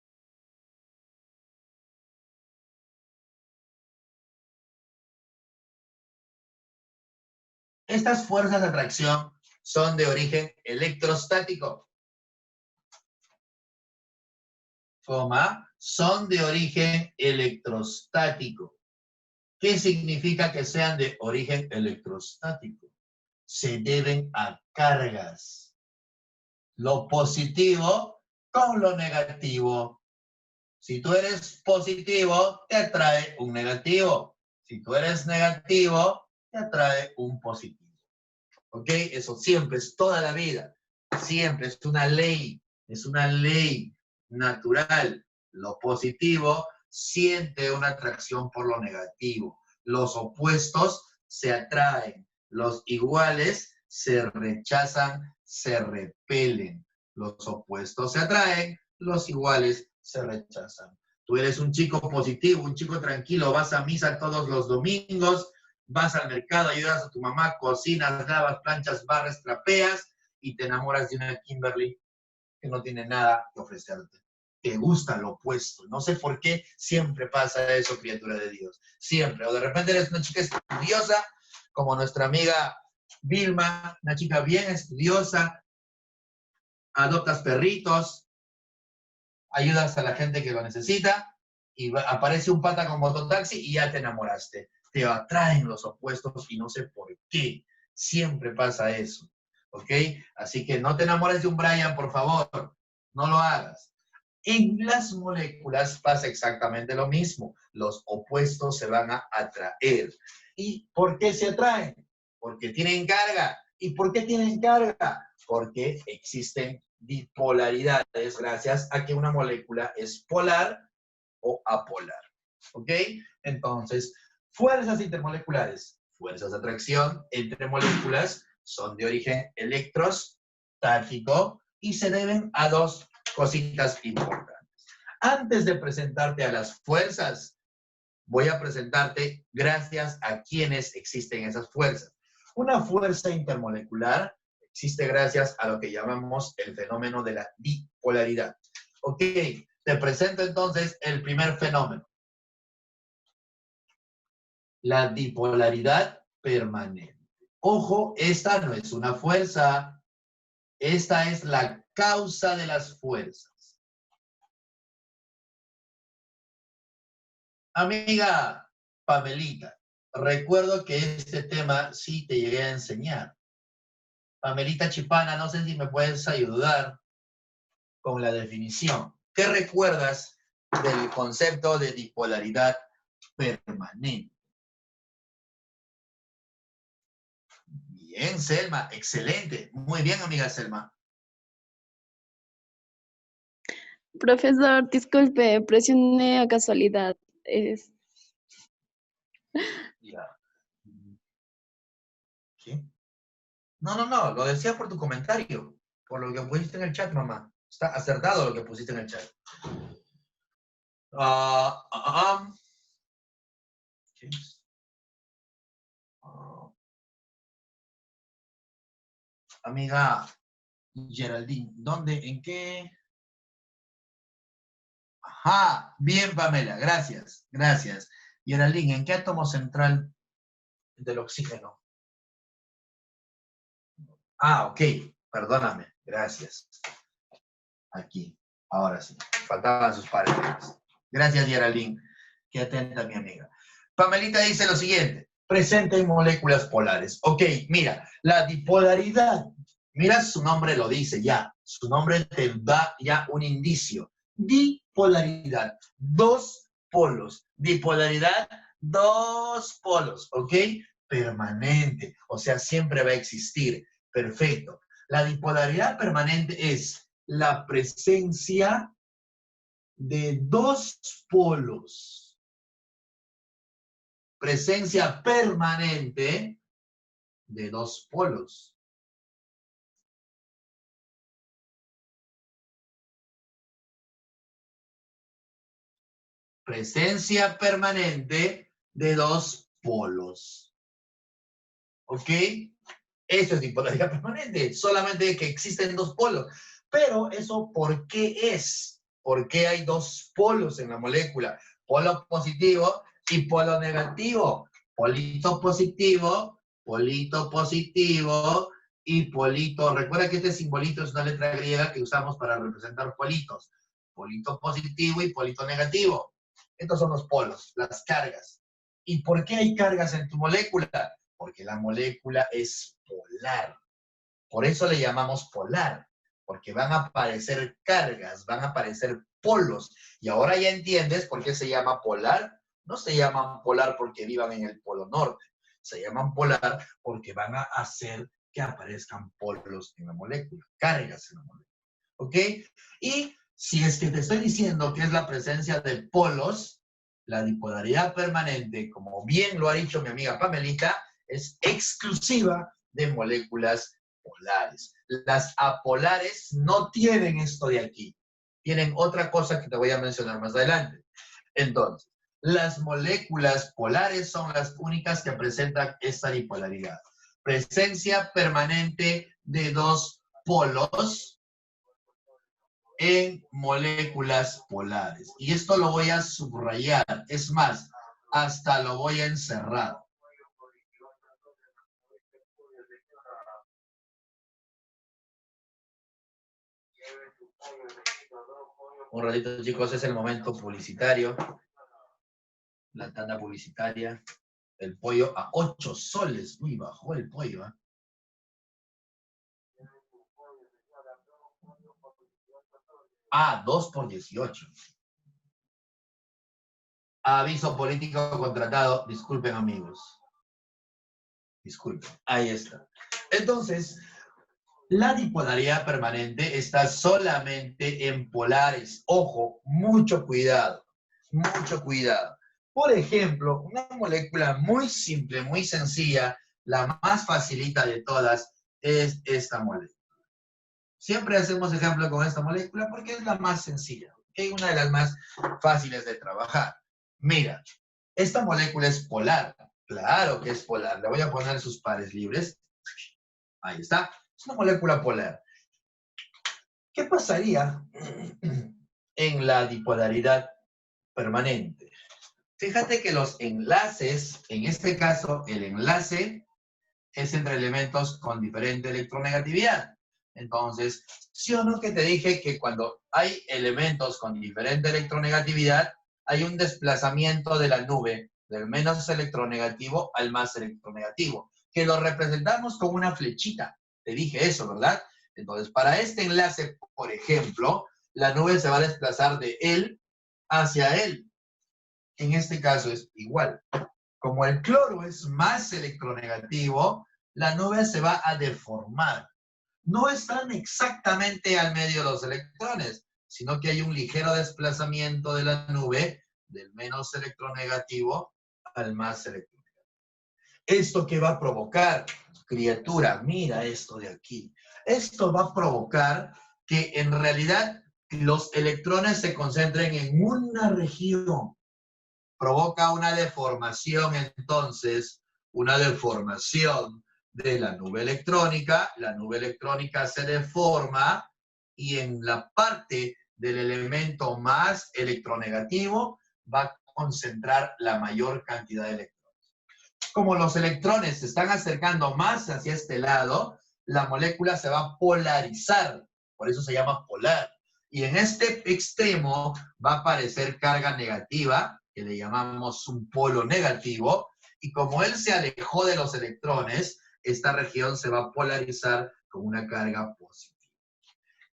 Estas fuerzas de atracción son de origen electrostático. Son de origen electrostático. ¿Qué significa que sean de origen electrostático? Se deben a cargas. Lo positivo con lo negativo. Si tú eres positivo, te atrae un negativo. Si tú eres negativo, te atrae un positivo. ¿Ok? Eso siempre es toda la vida. Siempre es una ley natural. Lo positivo siente una atracción por lo negativo. Los opuestos se atraen. Los iguales se rechazan, se repelen. Los opuestos se atraen, los iguales se rechazan. Tú eres un chico positivo, un chico tranquilo, vas a misa todos los domingos, vas al mercado, ayudas a tu mamá, cocinas, lavas, planchas, barres, trapeas y te enamoras de una Kimberly que no tiene nada que ofrecerte. Te gusta lo opuesto. No sé por qué siempre pasa eso, criatura de Dios. Siempre. O de repente eres una chica estudiosa, como nuestra amiga Vilma, una chica bien estudiosa, adoptas perritos, ayudas a la gente que lo necesita y aparece un pata con mototaxi y ya te enamoraste. Te atraen los opuestos y no sé por qué. Siempre pasa eso. ¿Ok? Así que no te enamores de un Brian, por favor. No lo hagas. En las moléculas pasa exactamente lo mismo. Los opuestos se van a atraer. ¿Y por qué se atraen? Porque tienen carga. ¿Y por qué tienen carga? Porque existen bipolaridades gracias a que una molécula es polar o apolar. ¿Ok? Entonces, fuerzas intermoleculares, fuerzas de atracción entre moléculas son de origen electrostático y se deben a dos cositas importantes. Antes de presentarte a las fuerzas, voy a presentarte gracias a quienes existen esas fuerzas. Una fuerza intermolecular existe gracias a lo que llamamos el fenómeno de la dipolaridad. Ok, te presento entonces el primer fenómeno. La dipolaridad permanente. Ojo, esta no es una fuerza, esta es la causa de las fuerzas. Amiga Pamelita, recuerdo que este tema sí te llegué a enseñar. Pamelita Chipana, no sé si me puedes ayudar con la definición. ¿Qué recuerdas del concepto de dipolaridad permanente? Bien, Selma, excelente. Muy bien, amiga Selma. Profesor, disculpe, presioné a casualidad. Ya. ¿Qué? No, lo decía por tu comentario, por lo que pusiste en el chat, mamá. Está acertado lo que pusiste en el chat. ¿Qué? Amiga Geraldine, ¿dónde? ¿En qué? Ajá, bien, Pamela, gracias, gracias. Geraldine, ¿en qué átomo central del oxígeno? Ah, ok, perdóname, gracias. Aquí, ahora sí, faltaban sus paréntesis. Gracias, Geraldine, qué atenta mi amiga. Pamelita dice lo siguiente, presente en moléculas polares. Ok, mira, la dipolaridad, mira su nombre lo dice ya, su nombre te da ya un indicio. Dipolaridad, dos polos. Dipolaridad, dos polos, ¿ok? Permanente, o sea, siempre va a existir. Perfecto. La dipolaridad permanente es la presencia de dos polos. Presencia permanente de dos polos. Presencia permanente de dos polos. ¿Ok? Eso es dipolaridad permanente, solamente que existen dos polos. Pero eso, ¿por qué es? ¿Por qué hay dos polos en la molécula? Polo positivo y polo negativo. Polito positivo y polito. Recuerda que este simbolito es una letra griega que usamos para representar politos. Polito positivo y polito negativo. Estos son los polos, las cargas. ¿Y por qué hay cargas en tu molécula? Porque la molécula es polar. Por eso le llamamos polar, porque van a aparecer cargas, van a aparecer polos. Y ahora ya entiendes por qué se llama polar. No se llaman polar porque vivan en el polo norte. Se llaman polar porque van a hacer que aparezcan polos en la molécula, cargas en la molécula. ¿Ok? Y si es que te estoy diciendo que es la presencia de polos, la dipolaridad permanente, como bien lo ha dicho mi amiga Pamelita, es exclusiva de moléculas polares. Las apolares no tienen esto de aquí. Tienen otra cosa que te voy a mencionar más adelante. Entonces, las moléculas polares son las únicas que presentan esta dipolaridad. Presencia permanente de dos polos en moléculas polares. Y esto lo voy a subrayar. Es más, hasta lo voy a encerrar. Un ratito, chicos, es el momento publicitario. La tanda publicitaria. El pollo a 8 soles. Uy, bajó el pollo, ¿eh? Ah, 2 por 18. Aviso político contratado. Disculpen, amigos. Disculpen. Ahí está. Entonces, la dipolaridad permanente está solamente en polares. Ojo, mucho cuidado. Mucho cuidado. Por ejemplo, una molécula muy simple, muy sencilla, la más facilita de todas, es esta molécula. Siempre hacemos ejemplo con esta molécula porque es la más sencilla, ¿okay? Una de las más fáciles de trabajar. Mira, esta molécula es polar. Claro que es polar. Le voy a poner sus pares libres. Ahí está. Es una molécula polar. ¿Qué pasaría en la dipolaridad permanente? Fíjate que los enlaces, en este caso, el enlace es entre elementos con diferente electronegatividad. Entonces, ¿sí o no que te dije que cuando hay elementos con diferente electronegatividad, hay un desplazamiento de la nube del menos electronegativo al más electronegativo? Que lo representamos con una flechita. Te dije eso, ¿verdad? Entonces, para este enlace, por ejemplo, la nube se va a desplazar de él hacia él. En este caso es igual. Como el cloro es más electronegativo, la nube se va a deformar. No están exactamente al medio los electrones, sino que hay un ligero desplazamiento de la nube del menos electronegativo al más electronegativo. ¿Esto qué va a provocar? Criatura, mira esto de aquí. Esto va a provocar que en realidad los electrones se concentren en una región. Provoca una deformación, entonces, una deformación de la nube electrónica se deforma y en la parte del elemento más electronegativo va a concentrar la mayor cantidad de electrones. Como los electrones se están acercando más hacia este lado, la molécula se va a polarizar, por eso se llama polar. Y en este extremo va a aparecer carga negativa, que le llamamos un polo negativo, y como él se alejó de los electrones, esta región se va a polarizar con una carga positiva.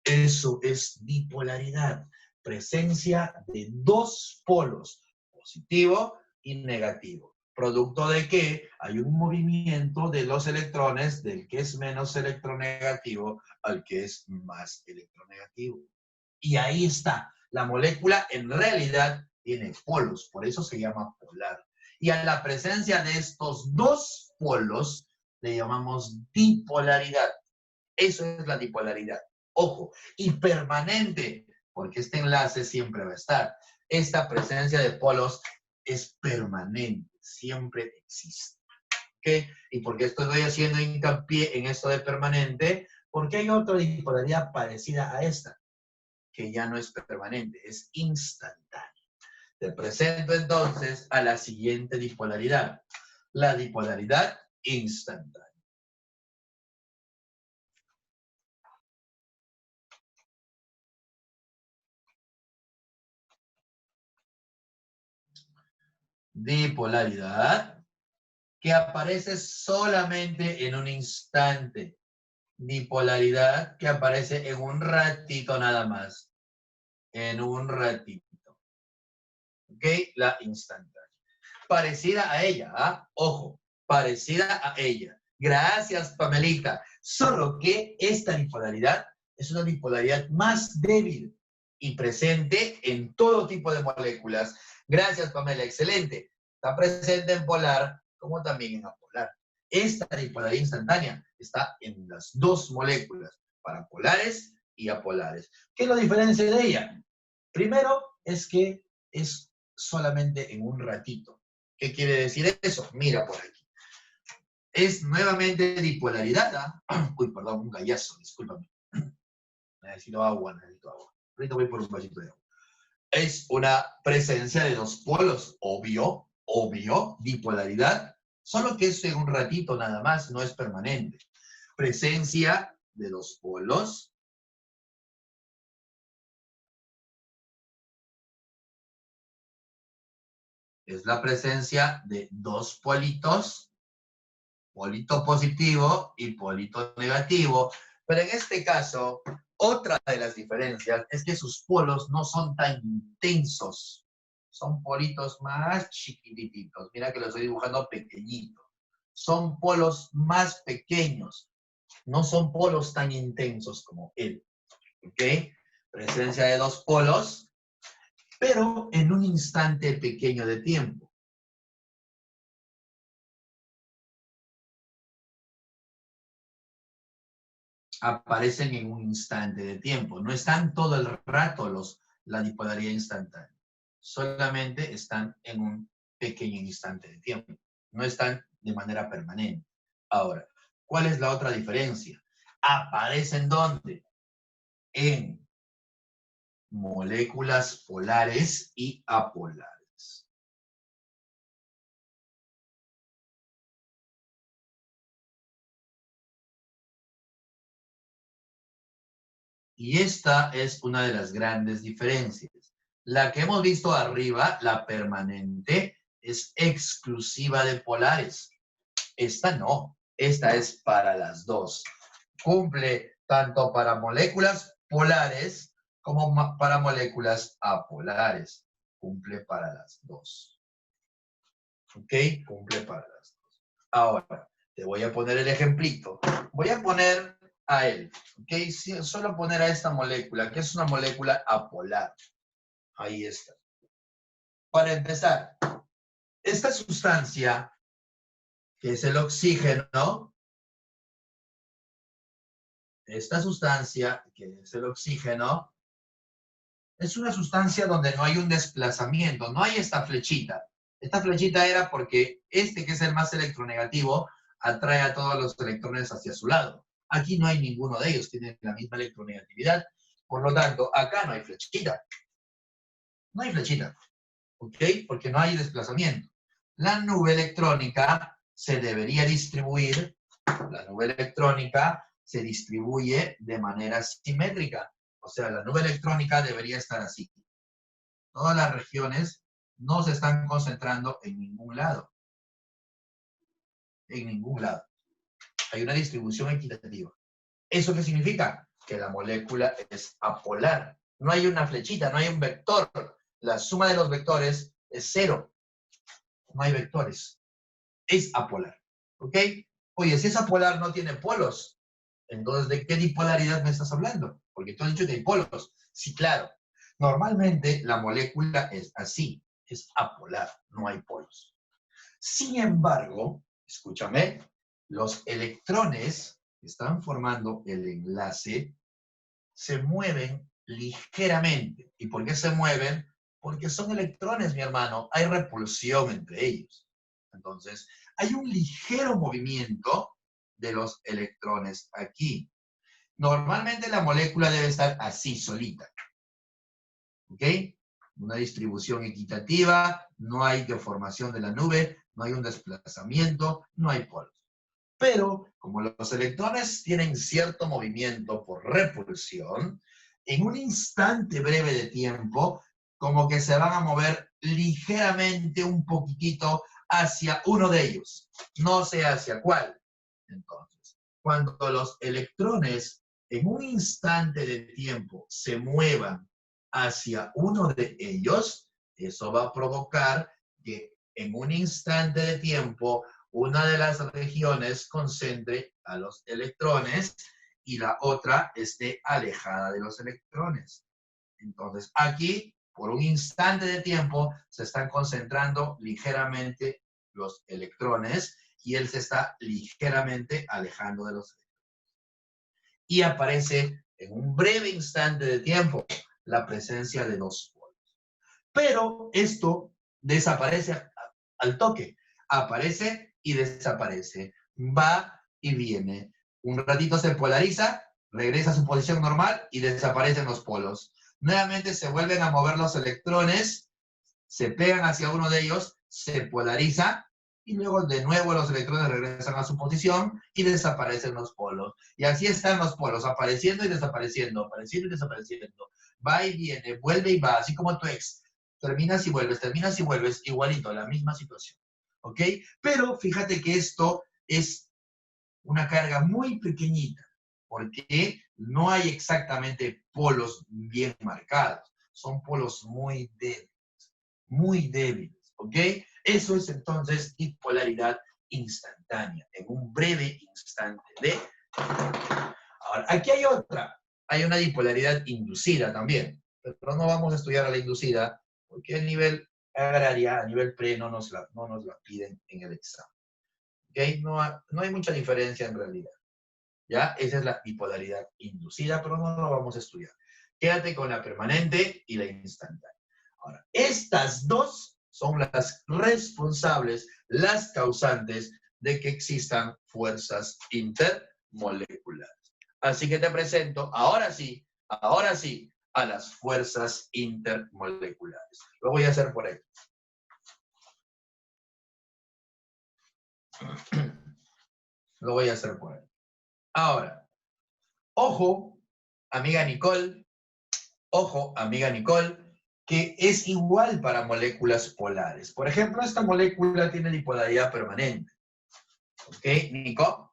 Eso es bipolaridad, presencia de dos polos, positivo y negativo. ¿Producto de qué? Hay un movimiento de los electrones del que es menos electronegativo al que es más electronegativo. Y ahí está. La molécula en realidad tiene polos, por eso se llama polar. Y a la presencia de estos dos polos le llamamos dipolaridad. Eso es la dipolaridad. Ojo, y permanente, porque este enlace siempre va a estar. Esta presencia de polos es permanente, siempre existe. ¿Ok? ¿Y por qué estoy haciendo hincapié en esto de permanente? Porque hay otra dipolaridad parecida a esta, que ya no es permanente, es instantánea. Te presento entonces a la siguiente dipolaridad, la dipolaridad instantánea. Dipolaridad que aparece solamente en un instante. Bipolaridad que aparece en un ratito nada más. En un ratito. ¿Ok? La instantánea. Parecida a ella, ¿ah? Ojo, parecida a ella. Gracias, Pamelita. Solo que esta bipolaridad es una bipolaridad más débil y presente en todo tipo de moléculas. Gracias, Pamela. Excelente. Está presente en polar como también en apolar. Esta bipolaridad instantánea está en las dos moléculas, para polares y apolares. ¿Qué es la diferencia de ella? Primero es que es solamente en un ratito. ¿Qué quiere decir eso? Mira por aquí. Es nuevamente dipolaridad. ¿Ah? Uy, perdón, un gallazo, discúlpame. Necesito agua. Ahorita voy por un vasito de agua. Es una presencia de dos polos, obvio, bipolaridad, solo que es en un ratito nada más, no es permanente. Presencia de dos polos. Es la presencia de dos politos, polito positivo y polito negativo. Pero en este caso, otra de las diferencias es que sus polos no son tan intensos. Son politos más chiquititos. Mira que lo estoy dibujando pequeñito. Son polos más pequeños. No son polos tan intensos como él. ¿Ok? Presencia de dos polos, pero en un instante pequeño de tiempo. Aparecen en un instante de tiempo. No están todo el rato la dipolaridad instantánea. Solamente están en un pequeño instante de tiempo. No están de manera permanente. Ahora, ¿cuál es la otra diferencia? ¿Aparecen dónde? En moléculas polares y apolares. Y esta es una de las grandes diferencias. La que hemos visto arriba, la permanente, es exclusiva de polares. Esta no. Esta es para las dos. Cumple tanto para moléculas polares como para moléculas apolares. Cumple para las dos. ¿Ok? Cumple para las dos. Ahora, te voy a poner el ejemplito. Voy a poner a él. ¿Ok? Sí, solo poner a esta molécula, que es una molécula apolar. Ahí está. Para empezar, esta sustancia, que es el oxígeno, esta sustancia, que es el oxígeno, es una sustancia donde no hay un desplazamiento, no hay esta flechita. Esta flechita era porque este, que es el más electronegativo, atrae a todos los electrones hacia su lado. Aquí no hay ninguno de ellos, tienen la misma electronegatividad. Por lo tanto, acá no hay flechita. No hay flechita, ¿ok? Porque no hay desplazamiento. La nube electrónica se debería distribuir, la nube electrónica se distribuye de manera simétrica. O sea, la nube electrónica debería estar así. Todas las regiones no se están concentrando en ningún lado. En ningún lado. Hay una distribución equitativa. ¿Eso qué significa? Que la molécula es apolar. No hay una flechita, no hay un vector. La suma de los vectores es 0. No hay vectores. Es apolar. ¿Ok? Oye, si es apolar no tiene polos. Entonces, ¿de qué dipolaridad me estás hablando? Porque tú has dicho que hay polos. Sí, claro. Normalmente la molécula es así. Es apolar. No hay polos. Sin embargo, escúchame, los electrones que están formando el enlace se mueven ligeramente. ¿Y por qué se mueven? Porque son electrones, mi hermano. Hay repulsión entre ellos. Entonces, hay un ligero movimiento de los electrones aquí. Normalmente la molécula debe estar así, solita. ¿Ok? Una distribución equitativa, no hay deformación de la nube, no hay un desplazamiento, no hay polos. Pero, como los electrones tienen cierto movimiento por repulsión, en un instante breve de tiempo, como que se van a mover ligeramente un poquitito hacia uno de ellos. No sé hacia cuál. Entonces, cuando los electrones en un instante de tiempo se muevan hacia uno de ellos, eso va a provocar que en un instante de tiempo una de las regiones concentre a los electrones y la otra esté alejada de los electrones. Entonces, aquí, por un instante de tiempo, se están concentrando ligeramente los electrones y él se está ligeramente alejando de los electrones. Y aparece en un breve instante de tiempo la presencia de dos polos. Pero esto desaparece al toque. Aparece y desaparece. Va y viene. Un ratito se polariza, regresa a su posición normal y desaparecen los polos. Nuevamente se vuelven a mover los electrones, se pegan hacia uno de ellos, se polariza y luego de nuevo los electrones regresan a su posición y desaparecen los polos. Y así están los polos, apareciendo y desapareciendo, apareciendo y desapareciendo. Va y viene, vuelve y va, así como tu ex. Terminas y vuelves, igualito, la misma situación. ¿Ok? Pero fíjate que esto es una carga muy pequeñita, porque no hay exactamente polos bien marcados. Son polos muy débiles, ¿ok? Eso es entonces dipolaridad instantánea, en un breve instante de... Ahora, aquí hay otra. Hay una dipolaridad inducida también, pero no vamos a estudiar a la inducida, porque a nivel agraria, a nivel pre, no nos la piden en el examen. ¿Ok? No hay mucha diferencia en realidad. ¿Ya? Esa es la bipolaridad inducida, pero no lo vamos a estudiar. Quédate con la permanente y la instantánea. Ahora, estas dos son las responsables, las causantes de que existan fuerzas intermoleculares. Así que te presento, ahora sí, a las fuerzas intermoleculares. Lo voy a hacer por ahí. Lo voy a hacer por ahí. Ahora, ojo, amiga Nicole, que es igual para moléculas polares. Por ejemplo, esta molécula tiene dipolaridad permanente. ¿Ok, Nico?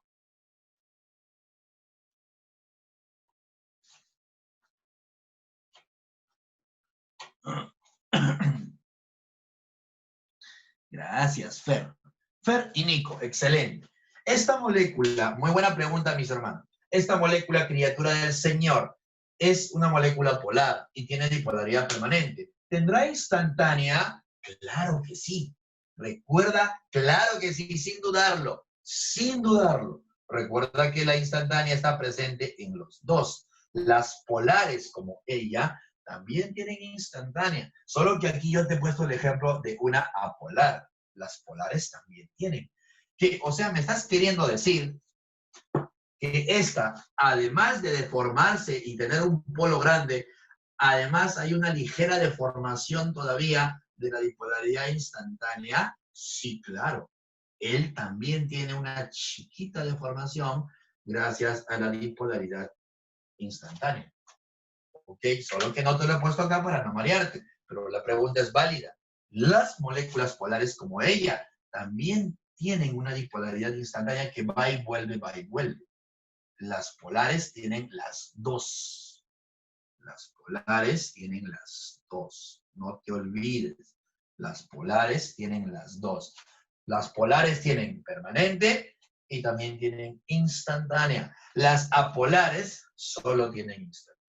Gracias, Fer. Fer y Nico, excelente. Esta molécula, muy buena pregunta, mis hermanos. Esta molécula, criatura del Señor, es una molécula polar y tiene dipolaridad permanente. ¿Tendrá instantánea? Claro que sí. Recuerda, claro que sí, sin dudarlo. Sin dudarlo. Recuerda que la instantánea está presente en los dos. Las polares, como ella, también tienen instantánea. Solo que aquí yo te he puesto el ejemplo de una apolar. Las polares también tienen. O sea, me estás queriendo decir que esta, además de deformarse y tener un polo grande, además hay una ligera deformación todavía de la dipolaridad instantánea. Sí, claro. Él también tiene una chiquita deformación gracias a la dipolaridad instantánea. ¿Ok? Solo que no te lo he puesto acá para no marearte, pero la pregunta es válida. Las moléculas polares como ella también tienen una dipolaridad instantánea que va y vuelve, va y vuelve. Las polares tienen las dos. Las polares tienen las dos. No te olvides. Las polares tienen las dos. Las polares tienen permanente y también tienen instantánea. Las apolares solo tienen instantánea.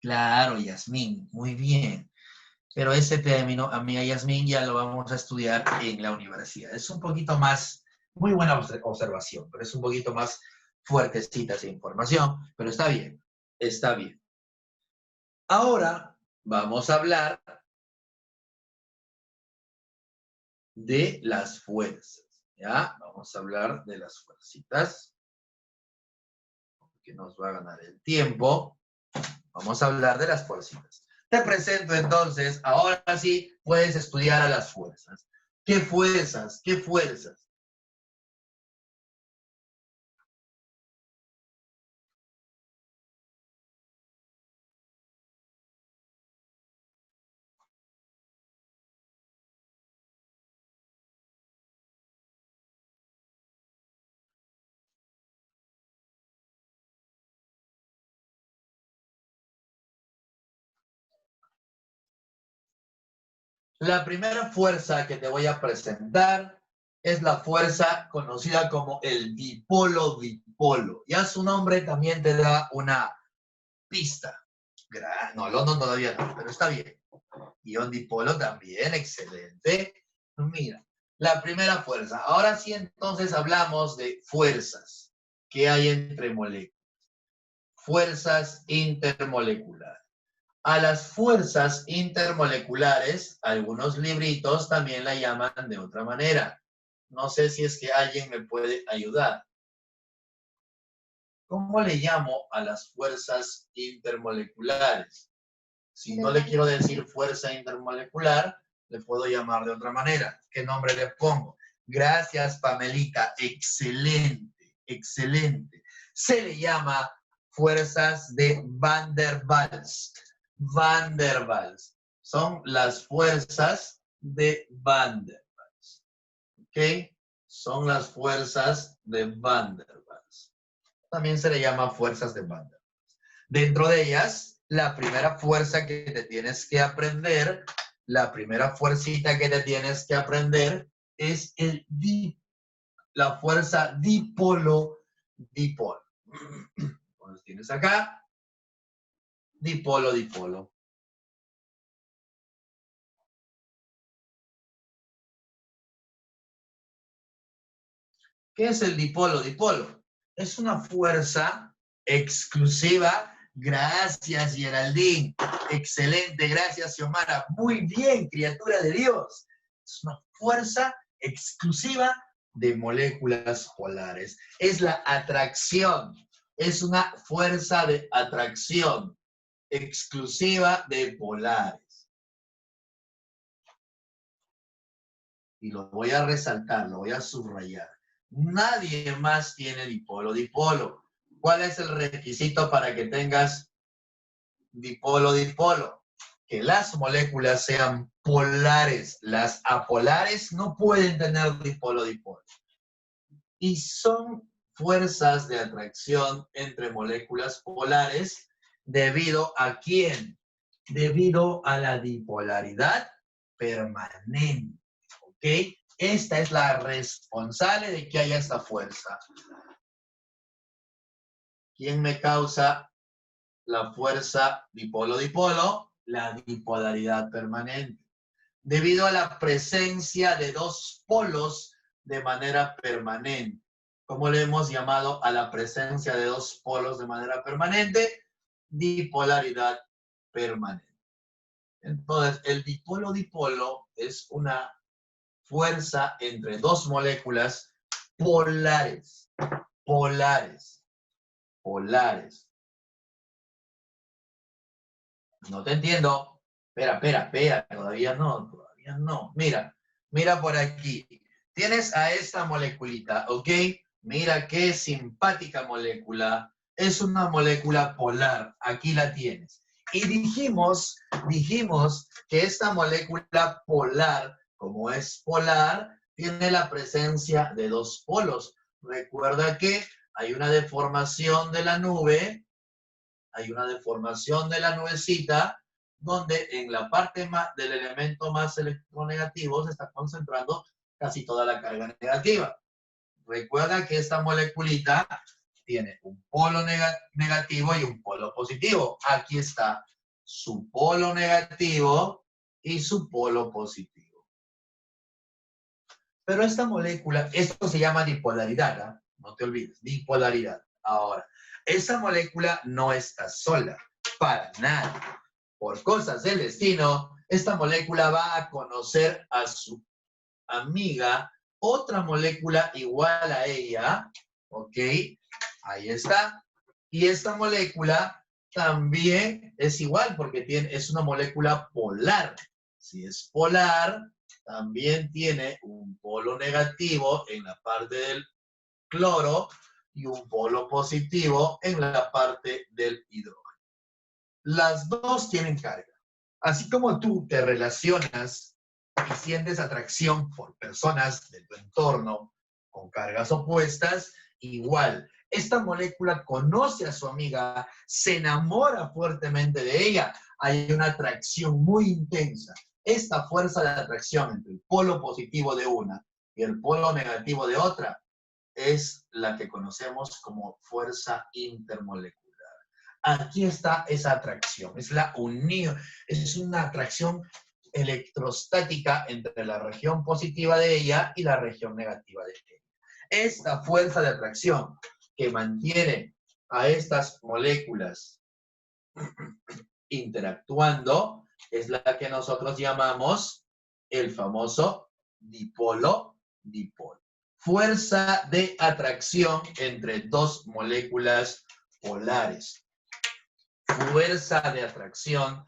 Claro, Yasmín, muy bien. Pero ese término, amiga Yasmín, ya lo vamos a estudiar en la universidad. Es un poquito más, muy buena observación, pero es un poquito más fuertecita esa información, pero está bien, está bien. Ahora vamos a hablar de las fuerzas, ¿ya? Vamos a hablar de las fuercitas, porque nos va a ganar el tiempo. Vamos a hablar de las fuercitas. Te presento entonces, ahora sí puedes estudiar a las fuerzas. ¿Qué fuerzas? ¿Qué fuerzas? La primera fuerza que te voy a presentar es la fuerza conocida como el dipolo-dipolo. Ya su nombre también te da una pista. No, London todavía no, pero está bien. Ion dipolo también, excelente. Mira, la primera fuerza. Ahora sí, entonces hablamos de fuerzas que hay entre moléculas. Fuerzas intermoleculares. A las fuerzas intermoleculares, algunos libritos también la llaman de otra manera. No sé si es que alguien me puede ayudar. ¿Cómo le llamo a las fuerzas intermoleculares? Si no le quiero decir fuerza intermolecular, le puedo llamar de otra manera. ¿Qué nombre le pongo? Gracias, Pamelita. Excelente, excelente. Se le llama fuerzas de Van der Waals. Van der Waals. Son las fuerzas de Van der Waals. ¿Ok? Son las fuerzas de Van der Waals. También se le llama fuerzas de Van der Waals. Dentro de ellas, la primera fuerza que te tienes que aprender, la primera fuercita que te tienes que aprender es la fuerza dipolo-dipolo. Entonces tienes acá dipolo-dipolo. ¿Qué es el dipolo-dipolo? Es una fuerza exclusiva. Gracias, Geraldine. Excelente, gracias, Xiomara. Muy bien, criatura de Dios. Es una fuerza exclusiva de moléculas polares. Es la atracción. Es una fuerza de atracción exclusiva de polares. Y lo voy a resaltar, lo voy a subrayar. Nadie más tiene dipolo-dipolo. ¿Cuál es el requisito para que tengas dipolo-dipolo? Que las moléculas sean polares. Las apolares no pueden tener dipolo-dipolo. Y son fuerzas de atracción entre moléculas polares debido a ¿quién? Debido a la dipolaridad permanente. ¿Ok? Esta es la responsable de que haya esta fuerza. ¿Quién me causa la fuerza dipolo-dipolo? La dipolaridad permanente. Debido a la presencia de dos polos de manera permanente. ¿Cómo le hemos llamado a la presencia de dos polos de manera permanente? Dipolaridad permanente. Entonces, el dipolo-dipolo es una fuerza entre dos moléculas polares. Polares. Polares. No te entiendo. Espera. Todavía no. Mira por aquí. Tienes a esta moleculita, ¿ok? Mira qué simpática molécula. Es una molécula polar. Aquí la tienes. Y dijimos que esta molécula polar, como es polar, tiene la presencia de dos polos. Recuerda que hay una deformación de la nube, hay una deformación de la nubecita, donde en la parte del elemento más electronegativo se está concentrando casi toda la carga negativa. Recuerda que esta moleculita tiene un polo negativo y un polo positivo. Aquí está su polo negativo y su polo positivo. Pero esta molécula, esto se llama dipolaridad, ¿eh? No te olvides, dipolaridad. Ahora, esa molécula no está sola, para nada. Por cosas del destino, esta molécula va a conocer a su amiga, otra molécula igual a ella, ¿ok? Ahí está. Y esta molécula también es igual porque es una molécula polar. Si es polar, también tiene un polo negativo en la parte del cloro y un polo positivo en la parte del hidrógeno. Las dos tienen carga. Así como tú te relacionas y sientes atracción por personas de tu entorno con cargas opuestas, igual, esta molécula conoce a su amiga, se enamora fuertemente de ella, hay una atracción muy intensa. Esta fuerza de atracción entre el polo positivo de una y el polo negativo de otra es la que conocemos como fuerza intermolecular. Aquí está esa atracción, es la unión, es una atracción electrostática entre la región positiva de ella y la región negativa de ella. Esta fuerza de atracción que mantiene a estas moléculas interactuando es la que nosotros llamamos el famoso dipolo-dipolo. Fuerza de atracción entre dos moléculas polares. Fuerza de atracción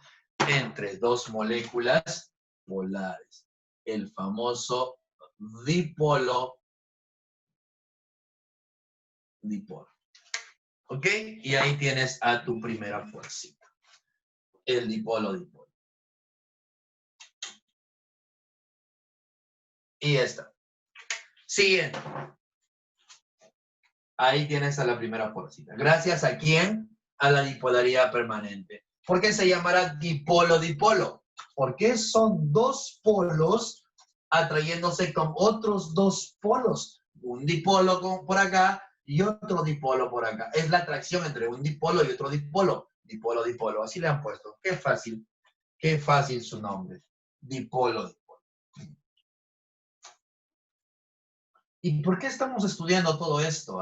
entre dos moléculas polares. El famoso dipolo-dipolo. ¿Ok? Y ahí tienes a tu primera fuercita. El dipolo-dipolo. Y esta. Siguiente. Ahí tienes a la primera fuercita. ¿Gracias a quién? A la dipolaridad permanente. ¿Por qué se llamará dipolo-dipolo? Porque son dos polos atrayéndose con otros dos polos. Un dipolo por acá y otro dipolo por acá. Es la atracción entre un dipolo y otro dipolo. Dipolo-dipolo. Así le han puesto. Qué fácil. Qué fácil su nombre. Dipolo-dipolo. ¿Y por qué estamos estudiando todo esto?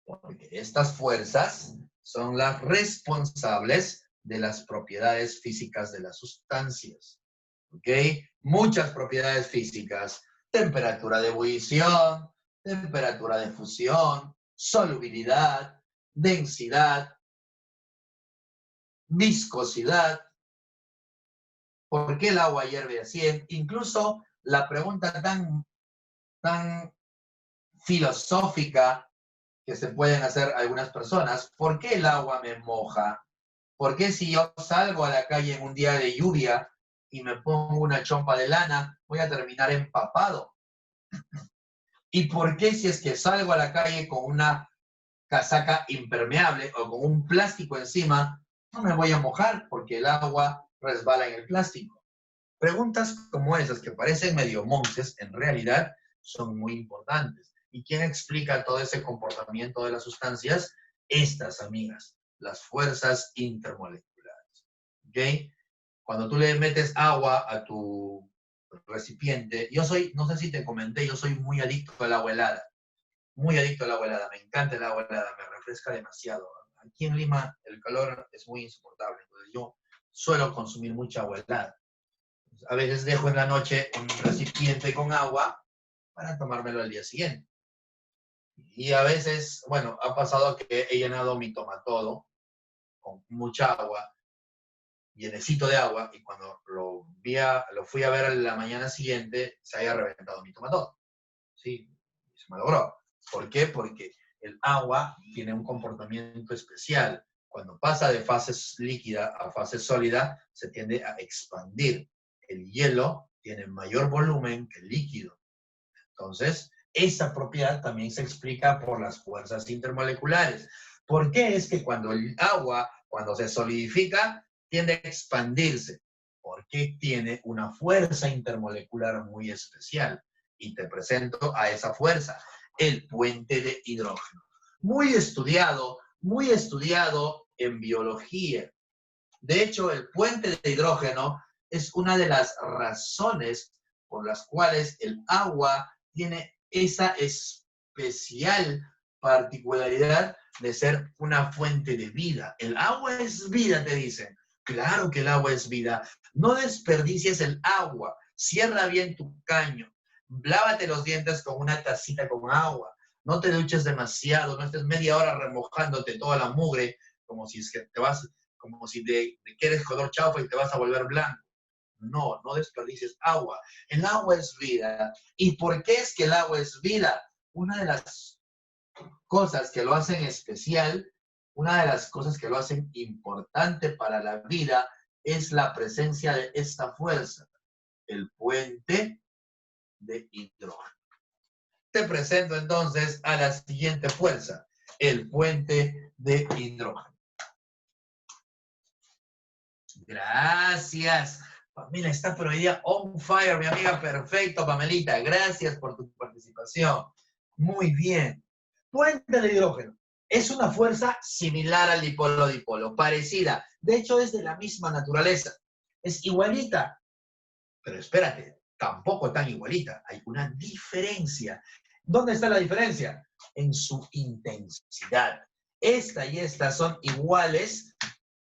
Porque estas fuerzas son las responsables de las propiedades físicas de las sustancias. ¿Ok? Muchas propiedades físicas. temperatura de ebullición, temperatura de fusión, solubilidad, densidad, viscosidad. ¿Por qué el agua hierve a 100? Incluso la pregunta tan filosófica que se pueden hacer algunas personas, ¿por qué el agua me moja? ¿Por qué si yo salgo a la calle en un día de lluvia y me pongo una chompa de lana, voy a terminar empapado? ¿Y por qué si es que salgo a la calle con una casaca impermeable o con un plástico encima, no me voy a mojar porque el agua resbala en el plástico? Preguntas como esas, que parecen medio monces, en realidad son muy importantes. ¿Y quién explica todo ese comportamiento de las sustancias? Estas, amigas, las fuerzas intermoleculares. ¿Ok? Cuando tú le metes agua a tu recipiente, no sé si te comenté, yo soy muy adicto al agua helada. Muy adicto al agua helada. Me encanta el agua helada, me refresca demasiado. Aquí en Lima el calor es muy insoportable, entonces yo suelo consumir mucha agua helada. A veces dejo en la noche un recipiente con agua para tomármelo al día siguiente. Y a veces, bueno, ha pasado que he llenado mi tomatodo con mucha agua, llenecito de agua, y cuando lo fui a ver la mañana siguiente, se había reventado mi tomatodo. Sí, se me logró. ¿Por qué? Porque el agua tiene un comportamiento especial. Cuando pasa de fase líquida a fase sólida, se tiende a expandir. El hielo tiene mayor volumen que el líquido. Entonces, esa propiedad también se explica por las fuerzas intermoleculares. ¿Por qué es que cuando el agua, cuando se solidifica, tiende a expandirse? Porque tiene una fuerza intermolecular muy especial. Y te presento a esa fuerza, el puente de hidrógeno. Muy estudiado en biología. De hecho, el puente de hidrógeno es una de las razones por las cuales el agua tiene esa especial particularidad de ser una fuente de vida. El agua es vida, te dicen. Claro que el agua es vida. No desperdicies el agua. Cierra bien tu caño. Lávate los dientes con una tacita con agua. No te duches demasiado. No estés media hora remojándote toda la mugre como si es que te vas, como si te quieres color chaufa y te vas a volver blanco. No, no desperdicies agua. El agua es vida. ¿Y por qué es que el agua es vida? Una de las cosas que lo hacen especial, una de las cosas que lo hacen importante para la vida es la presencia de esta fuerza, el puente de hidrógeno. Te presento entonces a la siguiente fuerza, el puente de hidrógeno. Gracias. Pamela está pero hoy día on fire, mi amiga. Perfecto, Pamelita. Gracias por tu participación. Muy bien. Puente de hidrógeno. Es una fuerza similar al dipolo-dipolo, parecida. De hecho, es de la misma naturaleza. Es igualita. Pero espérate, tampoco tan igualita. Hay una diferencia. ¿Dónde está la diferencia? En su intensidad. Esta y esta son iguales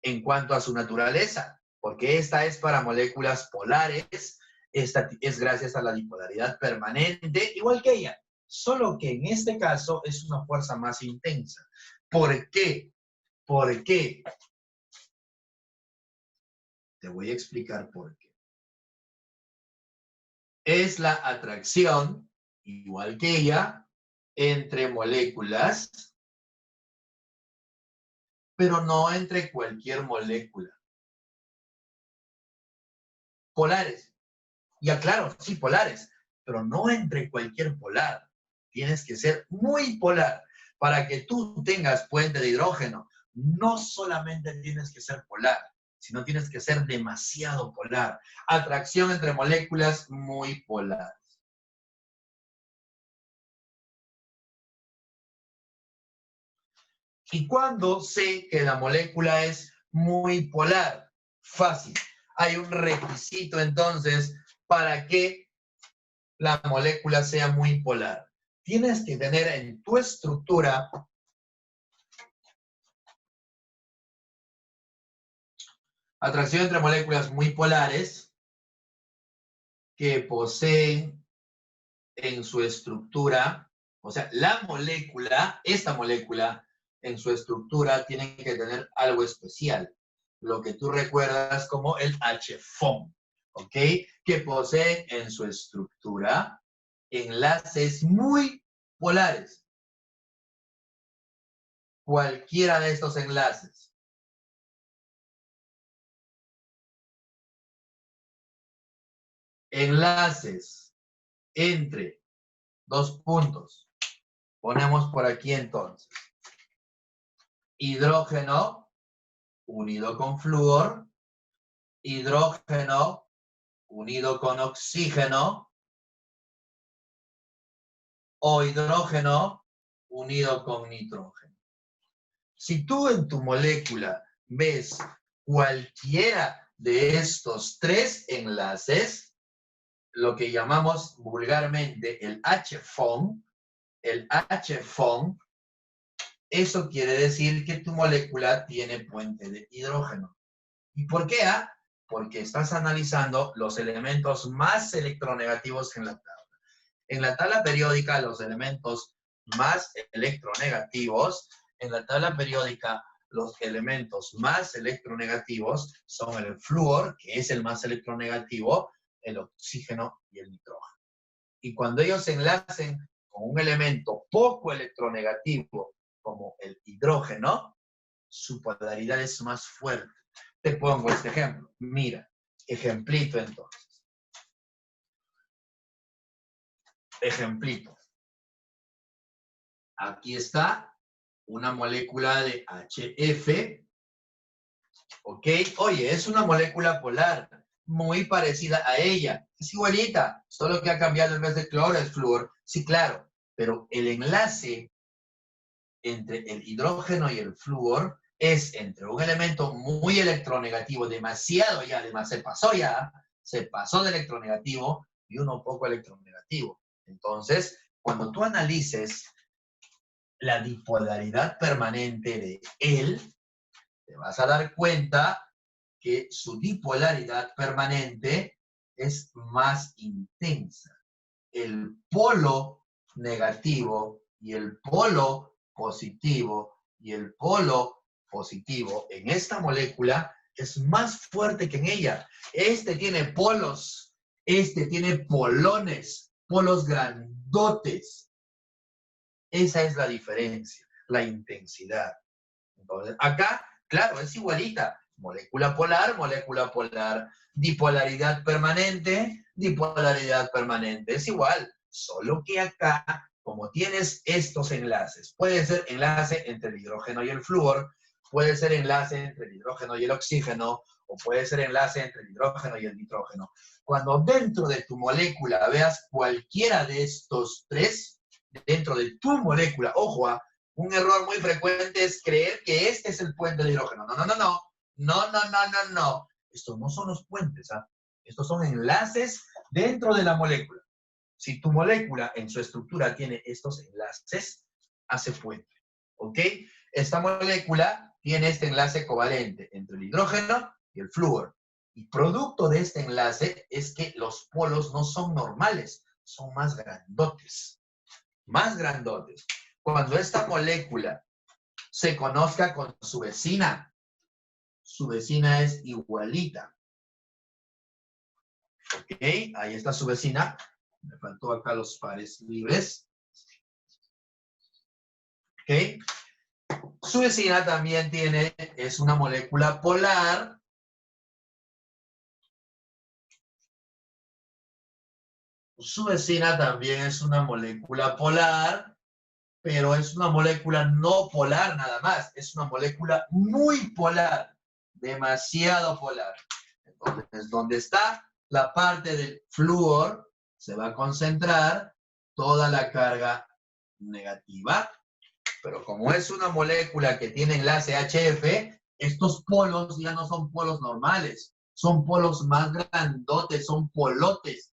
en cuanto a su naturaleza, porque esta es para moléculas polares, esta es gracias a la dipolaridad permanente, igual que ella, solo que en este caso es una fuerza más intensa. ¿Por qué? ¿Por qué? Te voy a explicar por qué. Es la atracción, igual que ella, entre moléculas, pero no entre cualquier molécula. Polares. Ya claro, sí, polares, pero no entre cualquier polar. Tienes que ser muy polar. Para que tú tengas puente de hidrógeno, no solamente tienes que ser polar, sino tienes que ser demasiado polar. Atracción entre moléculas muy polares. ¿Y cuándo sé que la molécula es muy polar? Fácil. Hay un requisito entonces para que la molécula sea muy polar. Tienes que tener en tu estructura atracción entre moléculas muy polares que poseen en su estructura, o sea, la molécula, esta molécula, en su estructura tiene que tener algo especial, lo que tú recuerdas como el H-FON, ¿ok? Que posee en su estructura enlaces muy polares. Cualquiera de estos enlaces. Enlaces entre dos puntos. Ponemos por aquí entonces. Hidrógeno unido con flúor. Hidrógeno unido con oxígeno. O hidrógeno unido con nitrógeno. Si tú en tu molécula ves cualquiera de estos tres enlaces, lo que llamamos vulgarmente el H-FON, eso quiere decir que tu molécula tiene puente de hidrógeno. ¿Y por qué? Porque estás analizando los elementos más electronegativos en la tabla. En la tabla periódica, los elementos más electronegativos, son el flúor, que es el más electronegativo, el oxígeno y el nitrógeno. Y cuando ellos se enlacen con un elemento poco electronegativo, como el hidrógeno, su polaridad es más fuerte. Te pongo este ejemplo. Mira, ejemplito entonces. Ejemplito. Aquí está una molécula de HF. ¿Ok? Oye, es una molécula polar, muy parecida a ella. Es igualita, solo que ha cambiado en vez de cloro es flúor. Sí, claro, pero el enlace entre el hidrógeno y el flúor es entre un elemento muy electronegativo, demasiado ya, se pasó de electronegativo, y uno poco electronegativo. Entonces, cuando tú analices la dipolaridad permanente de él, te vas a dar cuenta que su dipolaridad permanente es más intensa. El polo negativo y el polo positivo en esta molécula es más fuerte que en ella. Este tiene polos, este tiene polones, polos grandotes. Esa es la diferencia, la intensidad. Entonces, acá, claro, es igualita. Molécula polar, dipolaridad permanente, es igual. Solo que acá, como tienes estos enlaces, puede ser enlace entre el hidrógeno y el flúor, puede ser enlace entre el hidrógeno y el oxígeno, o puede ser enlace entre el hidrógeno y el nitrógeno. Cuando dentro de tu molécula veas cualquiera de estos tres, dentro de tu molécula, ojo, un error muy frecuente es creer que este es el puente de hidrógeno. No. Estos no son los puentes, Estos son enlaces dentro de la molécula. Si tu molécula en su estructura tiene estos enlaces, hace puente, ¿ok? Esta molécula tiene este enlace covalente entre el hidrógeno y el flúor. Y producto de este enlace es que los polos no son normales, son más grandotes. Más grandotes. Cuando esta molécula se conozca con su vecina es igualita. ¿Ok? Ahí está su vecina. Me faltó acá los pares libres. ¿Ok? Su vecina también es una molécula polar. Su vecina también es una molécula polar, pero es una molécula no polar nada más. Es una molécula muy polar, demasiado polar. Entonces, donde está la parte del flúor, se va a concentrar toda la carga negativa. Pero como es una molécula que tiene enlace HF, estos polos ya no son polos normales. Son polos más grandotes, son polotes.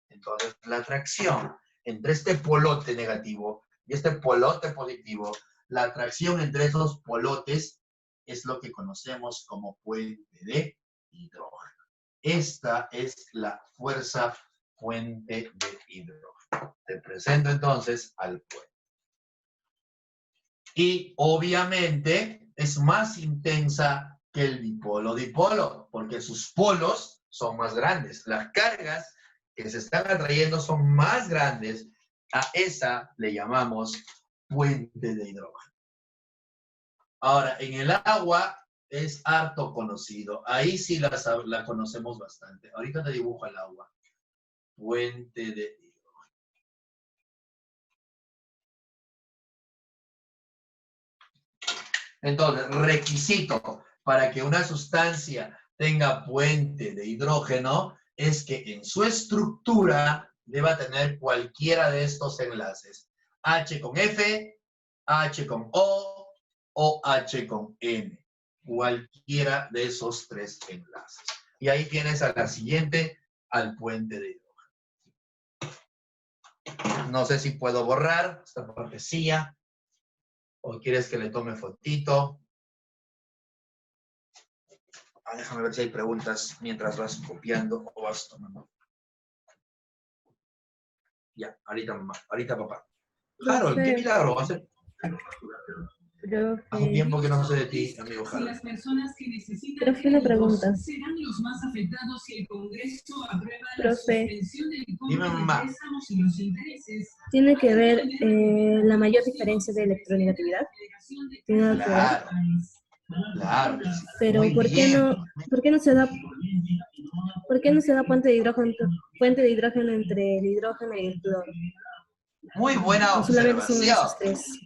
Entonces, la atracción entre este polote negativo y este polote positivo, la atracción entre esos polotes es lo que conocemos como puente de hidrógeno. Esta es la fuerza puente de hidrógeno. Te presento entonces al puente. Y obviamente es más intensa que el dipolo-dipolo, porque sus polos son más grandes. Las cargas que se están atrayendo son más grandes. A esa le llamamos puente de hidrógeno. Ahora, en el agua es harto conocido. Ahí sí la conocemos bastante. Ahorita te dibujo el agua. Puente de hidrógeno. Entonces, requisito para que una sustancia tenga puente de hidrógeno es que en su estructura deba tener cualquiera de estos enlaces. H con F, H con O H con N. Cualquiera de esos tres enlaces. Y ahí tienes a la siguiente, al puente de hidrógeno. No sé si puedo borrar esta partecilla. ¿O quieres que le tome fotito? Déjame ver si hay preguntas mientras vas copiando o vas tomando. Ya, ahorita papá. Harold, qué milagro. Hace un tiempo que no sé de ti, amigo Harold. Profe, una pregunta. Profe, Dime, mamá. ¿tiene que ver la mayor diferencia de electronegatividad? ¿Tiene algo que ver? Claro. Pero Muy ¿por qué bien. no se da puente de hidrógeno entre el hidrógeno y el cloro? Muy buena ¿O solamente son observación. esos tres?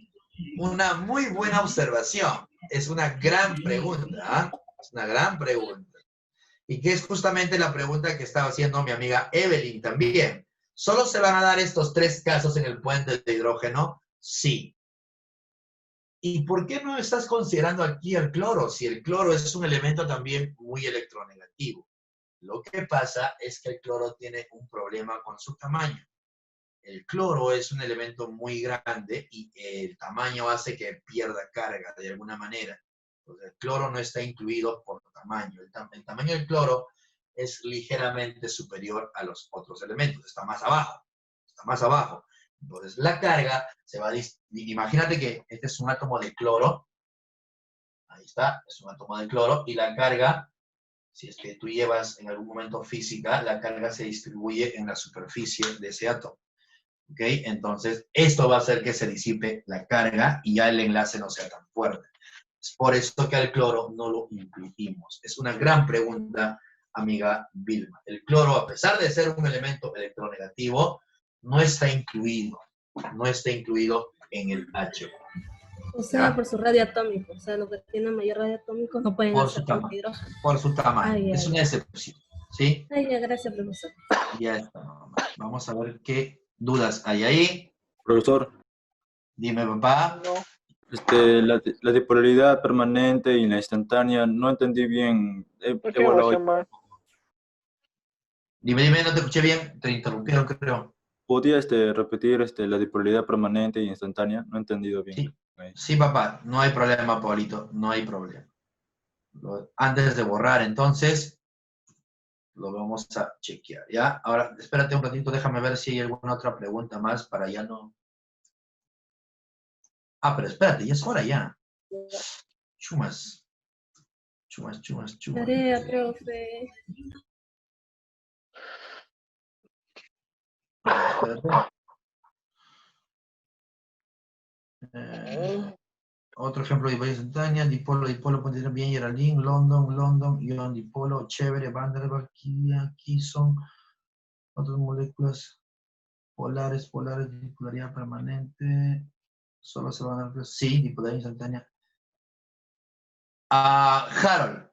Una muy buena observación. Es una gran pregunta. ¿Ah? Es una gran pregunta. Y que es justamente la pregunta que estaba haciendo mi amiga Evelyn también. ¿Solo se van a dar estos tres casos en el puente de hidrógeno? Sí. ¿Y por qué no estás considerando aquí el cloro? Si el cloro es un elemento también muy electronegativo. Lo que pasa es que el cloro tiene un problema con su tamaño. El cloro es un elemento muy grande y el tamaño hace que pierda carga de alguna manera. Entonces, el cloro no está incluido por tamaño. El tamaño del cloro es ligeramente superior a los otros elementos. Está más abajo. Está más abajo. Entonces, la carga se va a... Imagínate que este es un átomo de cloro. Ahí está, es un átomo de cloro. Y la carga, si es que tú llevas en algún momento física, la carga se distribuye en la superficie de ese átomo. ¿Ok? Entonces, esto va a hacer que se disipe la carga y ya el enlace no sea tan fuerte. Es por eso que al cloro no lo incluimos. Es una gran pregunta, amiga Vilma. El cloro, a pesar de ser un elemento electronegativo, no está incluido. No está incluido en el H. O sea, ¿Ya? por su radio atómico. O sea, los que tienen mayor radio atómico no pueden Por hacer su puente de tamaño. hidrógeno. Por su tamaño. Es una excepción. ¿Sí? Ay, ya, gracias, profesor. Ya está. Vamos a ver qué dudas hay ahí. Profesor, Dime, papá. la dipolaridad permanente y la instantánea, no entendí bien. He evaluado. Dime, no te escuché bien. Te interrumpieron, creo. ¿Podía repetir la dipolaridad permanente y instantánea? No he entendido bien. Sí. Sí, papá. No hay problema, Paulito. No hay problema. Antes de borrar, entonces, lo vamos a chequear, ¿ya? Ahora, espérate un ratito. Déjame ver si hay alguna otra pregunta más para ya no... Ah, pero espérate. Ya es hora ya. Chumas. Tarea, profe. Espérate. Otro ejemplo de dipolaridad instantánea, dipolo, puede ser bien Geraldine, London, ion dipolo, chévere, Van der Waals, Kison, otras moléculas polares, dipolaridad permanente, solo se van a dar, sí, dipolaridad instantánea. Harold,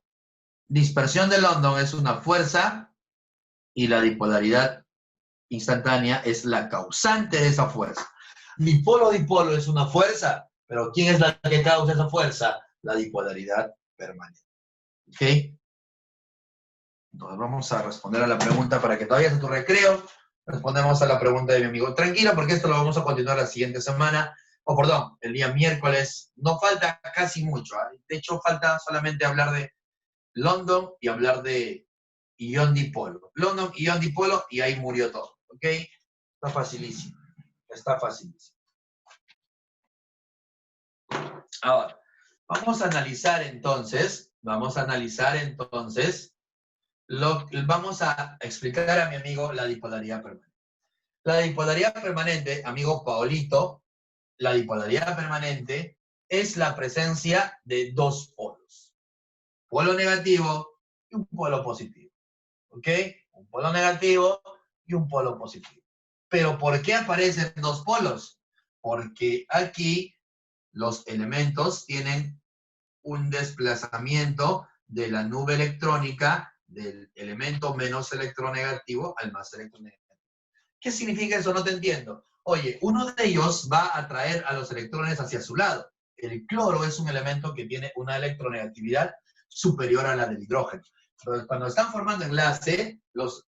dispersión de London es una fuerza y la dipolaridad instantánea es la causante de esa fuerza. Dipolo es una fuerza, pero ¿quién es la que causa esa fuerza? La dipolaridad permanente. ¿Ok? Entonces vamos a responder a la pregunta para que todavía sea tu recreo. Respondemos a la pregunta de mi amigo. Tranquila, porque esto lo vamos a continuar la siguiente semana. Perdón, el día miércoles. No falta casi mucho. De hecho, falta solamente hablar de London y hablar de ion dipolo. London, ion dipolo, y ahí murió todo. ¿Ok? Está facilísimo. Está facilísimo. Ahora, vamos a analizar entonces, vamos a explicar a mi amigo la dipolaridad permanente. La dipolaridad permanente, amigo Paolito, la dipolaridad permanente es la presencia de dos polos. Polo negativo y un polo positivo. ¿Ok? Un polo negativo y un polo positivo. Pero ¿por qué aparecen dos polos? Porque aquí los elementos tienen un desplazamiento de la nube electrónica del elemento menos electronegativo al más electronegativo. ¿Qué significa eso? No te entiendo. Oye, uno de ellos va a atraer a los electrones hacia su lado. El cloro es un elemento que tiene una electronegatividad superior a la del hidrógeno. Entonces, cuando están formando enlace,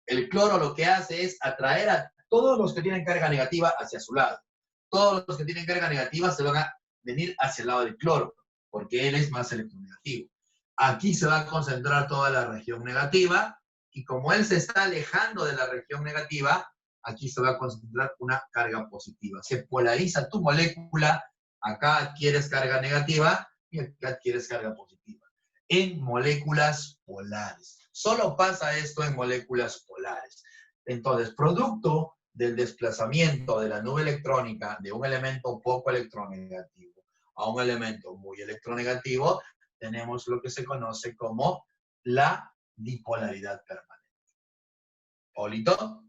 el cloro lo que hace es atraer a todos los que tienen carga negativa hacia su lado. Todos los que tienen carga negativa se van a venir hacia el lado del cloro, porque él es más electronegativo. Aquí se va a concentrar toda la región negativa, y como él se está alejando de la región negativa, aquí se va a concentrar una carga positiva. Se polariza tu molécula, acá adquieres carga negativa y acá adquieres carga positiva. En moléculas polares. Solo pasa esto en moléculas polares. Entonces, producto del desplazamiento de la nube electrónica de un elemento poco electronegativo a un elemento muy electronegativo, tenemos lo que se conoce como la dipolaridad permanente. ¿Olito?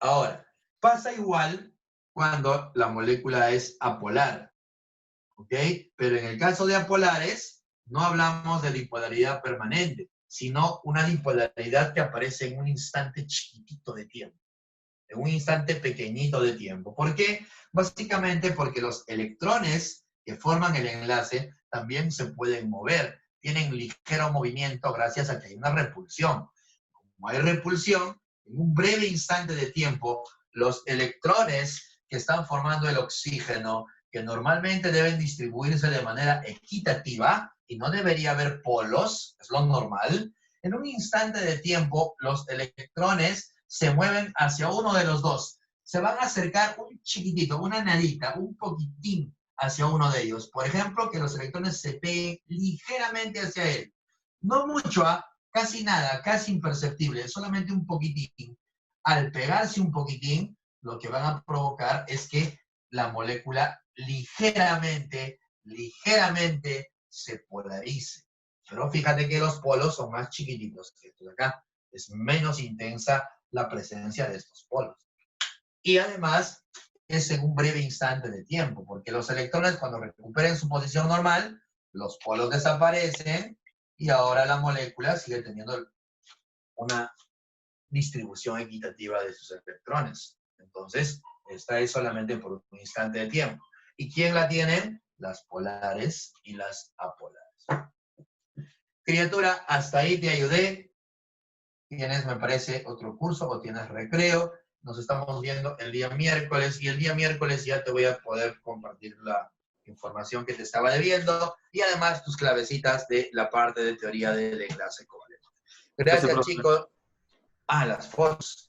Ahora, pasa igual cuando la molécula es apolar, ¿ok? Pero en el caso de apolares, no hablamos de dipolaridad permanente, sino una dipolaridad que aparece en un instante chiquitito de tiempo, en un instante pequeñito de tiempo. ¿Por qué? Básicamente porque los electrones que forman el enlace también se pueden mover, tienen ligero movimiento gracias a que hay una repulsión. Como hay repulsión, en un breve instante de tiempo, los electrones que están formando el oxígeno, que normalmente deben distribuirse de manera equitativa, y no debería haber polos, es lo normal, en un instante de tiempo, los electrones se mueven hacia uno de los dos. Se van a acercar un chiquitito, una nadita, un poquitín hacia uno de ellos. Por ejemplo, que los electrones se peguen ligeramente hacia él. No mucho, casi nada, casi imperceptible, solamente un poquitín. Al pegarse un poquitín, lo que van a provocar es que la molécula ligeramente se polarice. Pero fíjate que los polos son más chiquititos que estos de acá. Es menos intensa la presencia de estos polos. Y además, es en un breve instante de tiempo, porque los electrones cuando recuperen su posición normal, los polos desaparecen y ahora la molécula sigue teniendo una distribución equitativa de sus electrones. Entonces, esta es solamente por un instante de tiempo. ¿Y quién la tiene? Las polares y las apolares. Criatura, hasta ahí te ayudé. Tienes, me parece, otro curso o tienes recreo. Nos estamos viendo el día miércoles y el día miércoles ya te voy a poder compartir la información que te estaba debiendo y además tus clavecitas de la parte de teoría del enlace covalente. Gracias, chicos. Las fotos.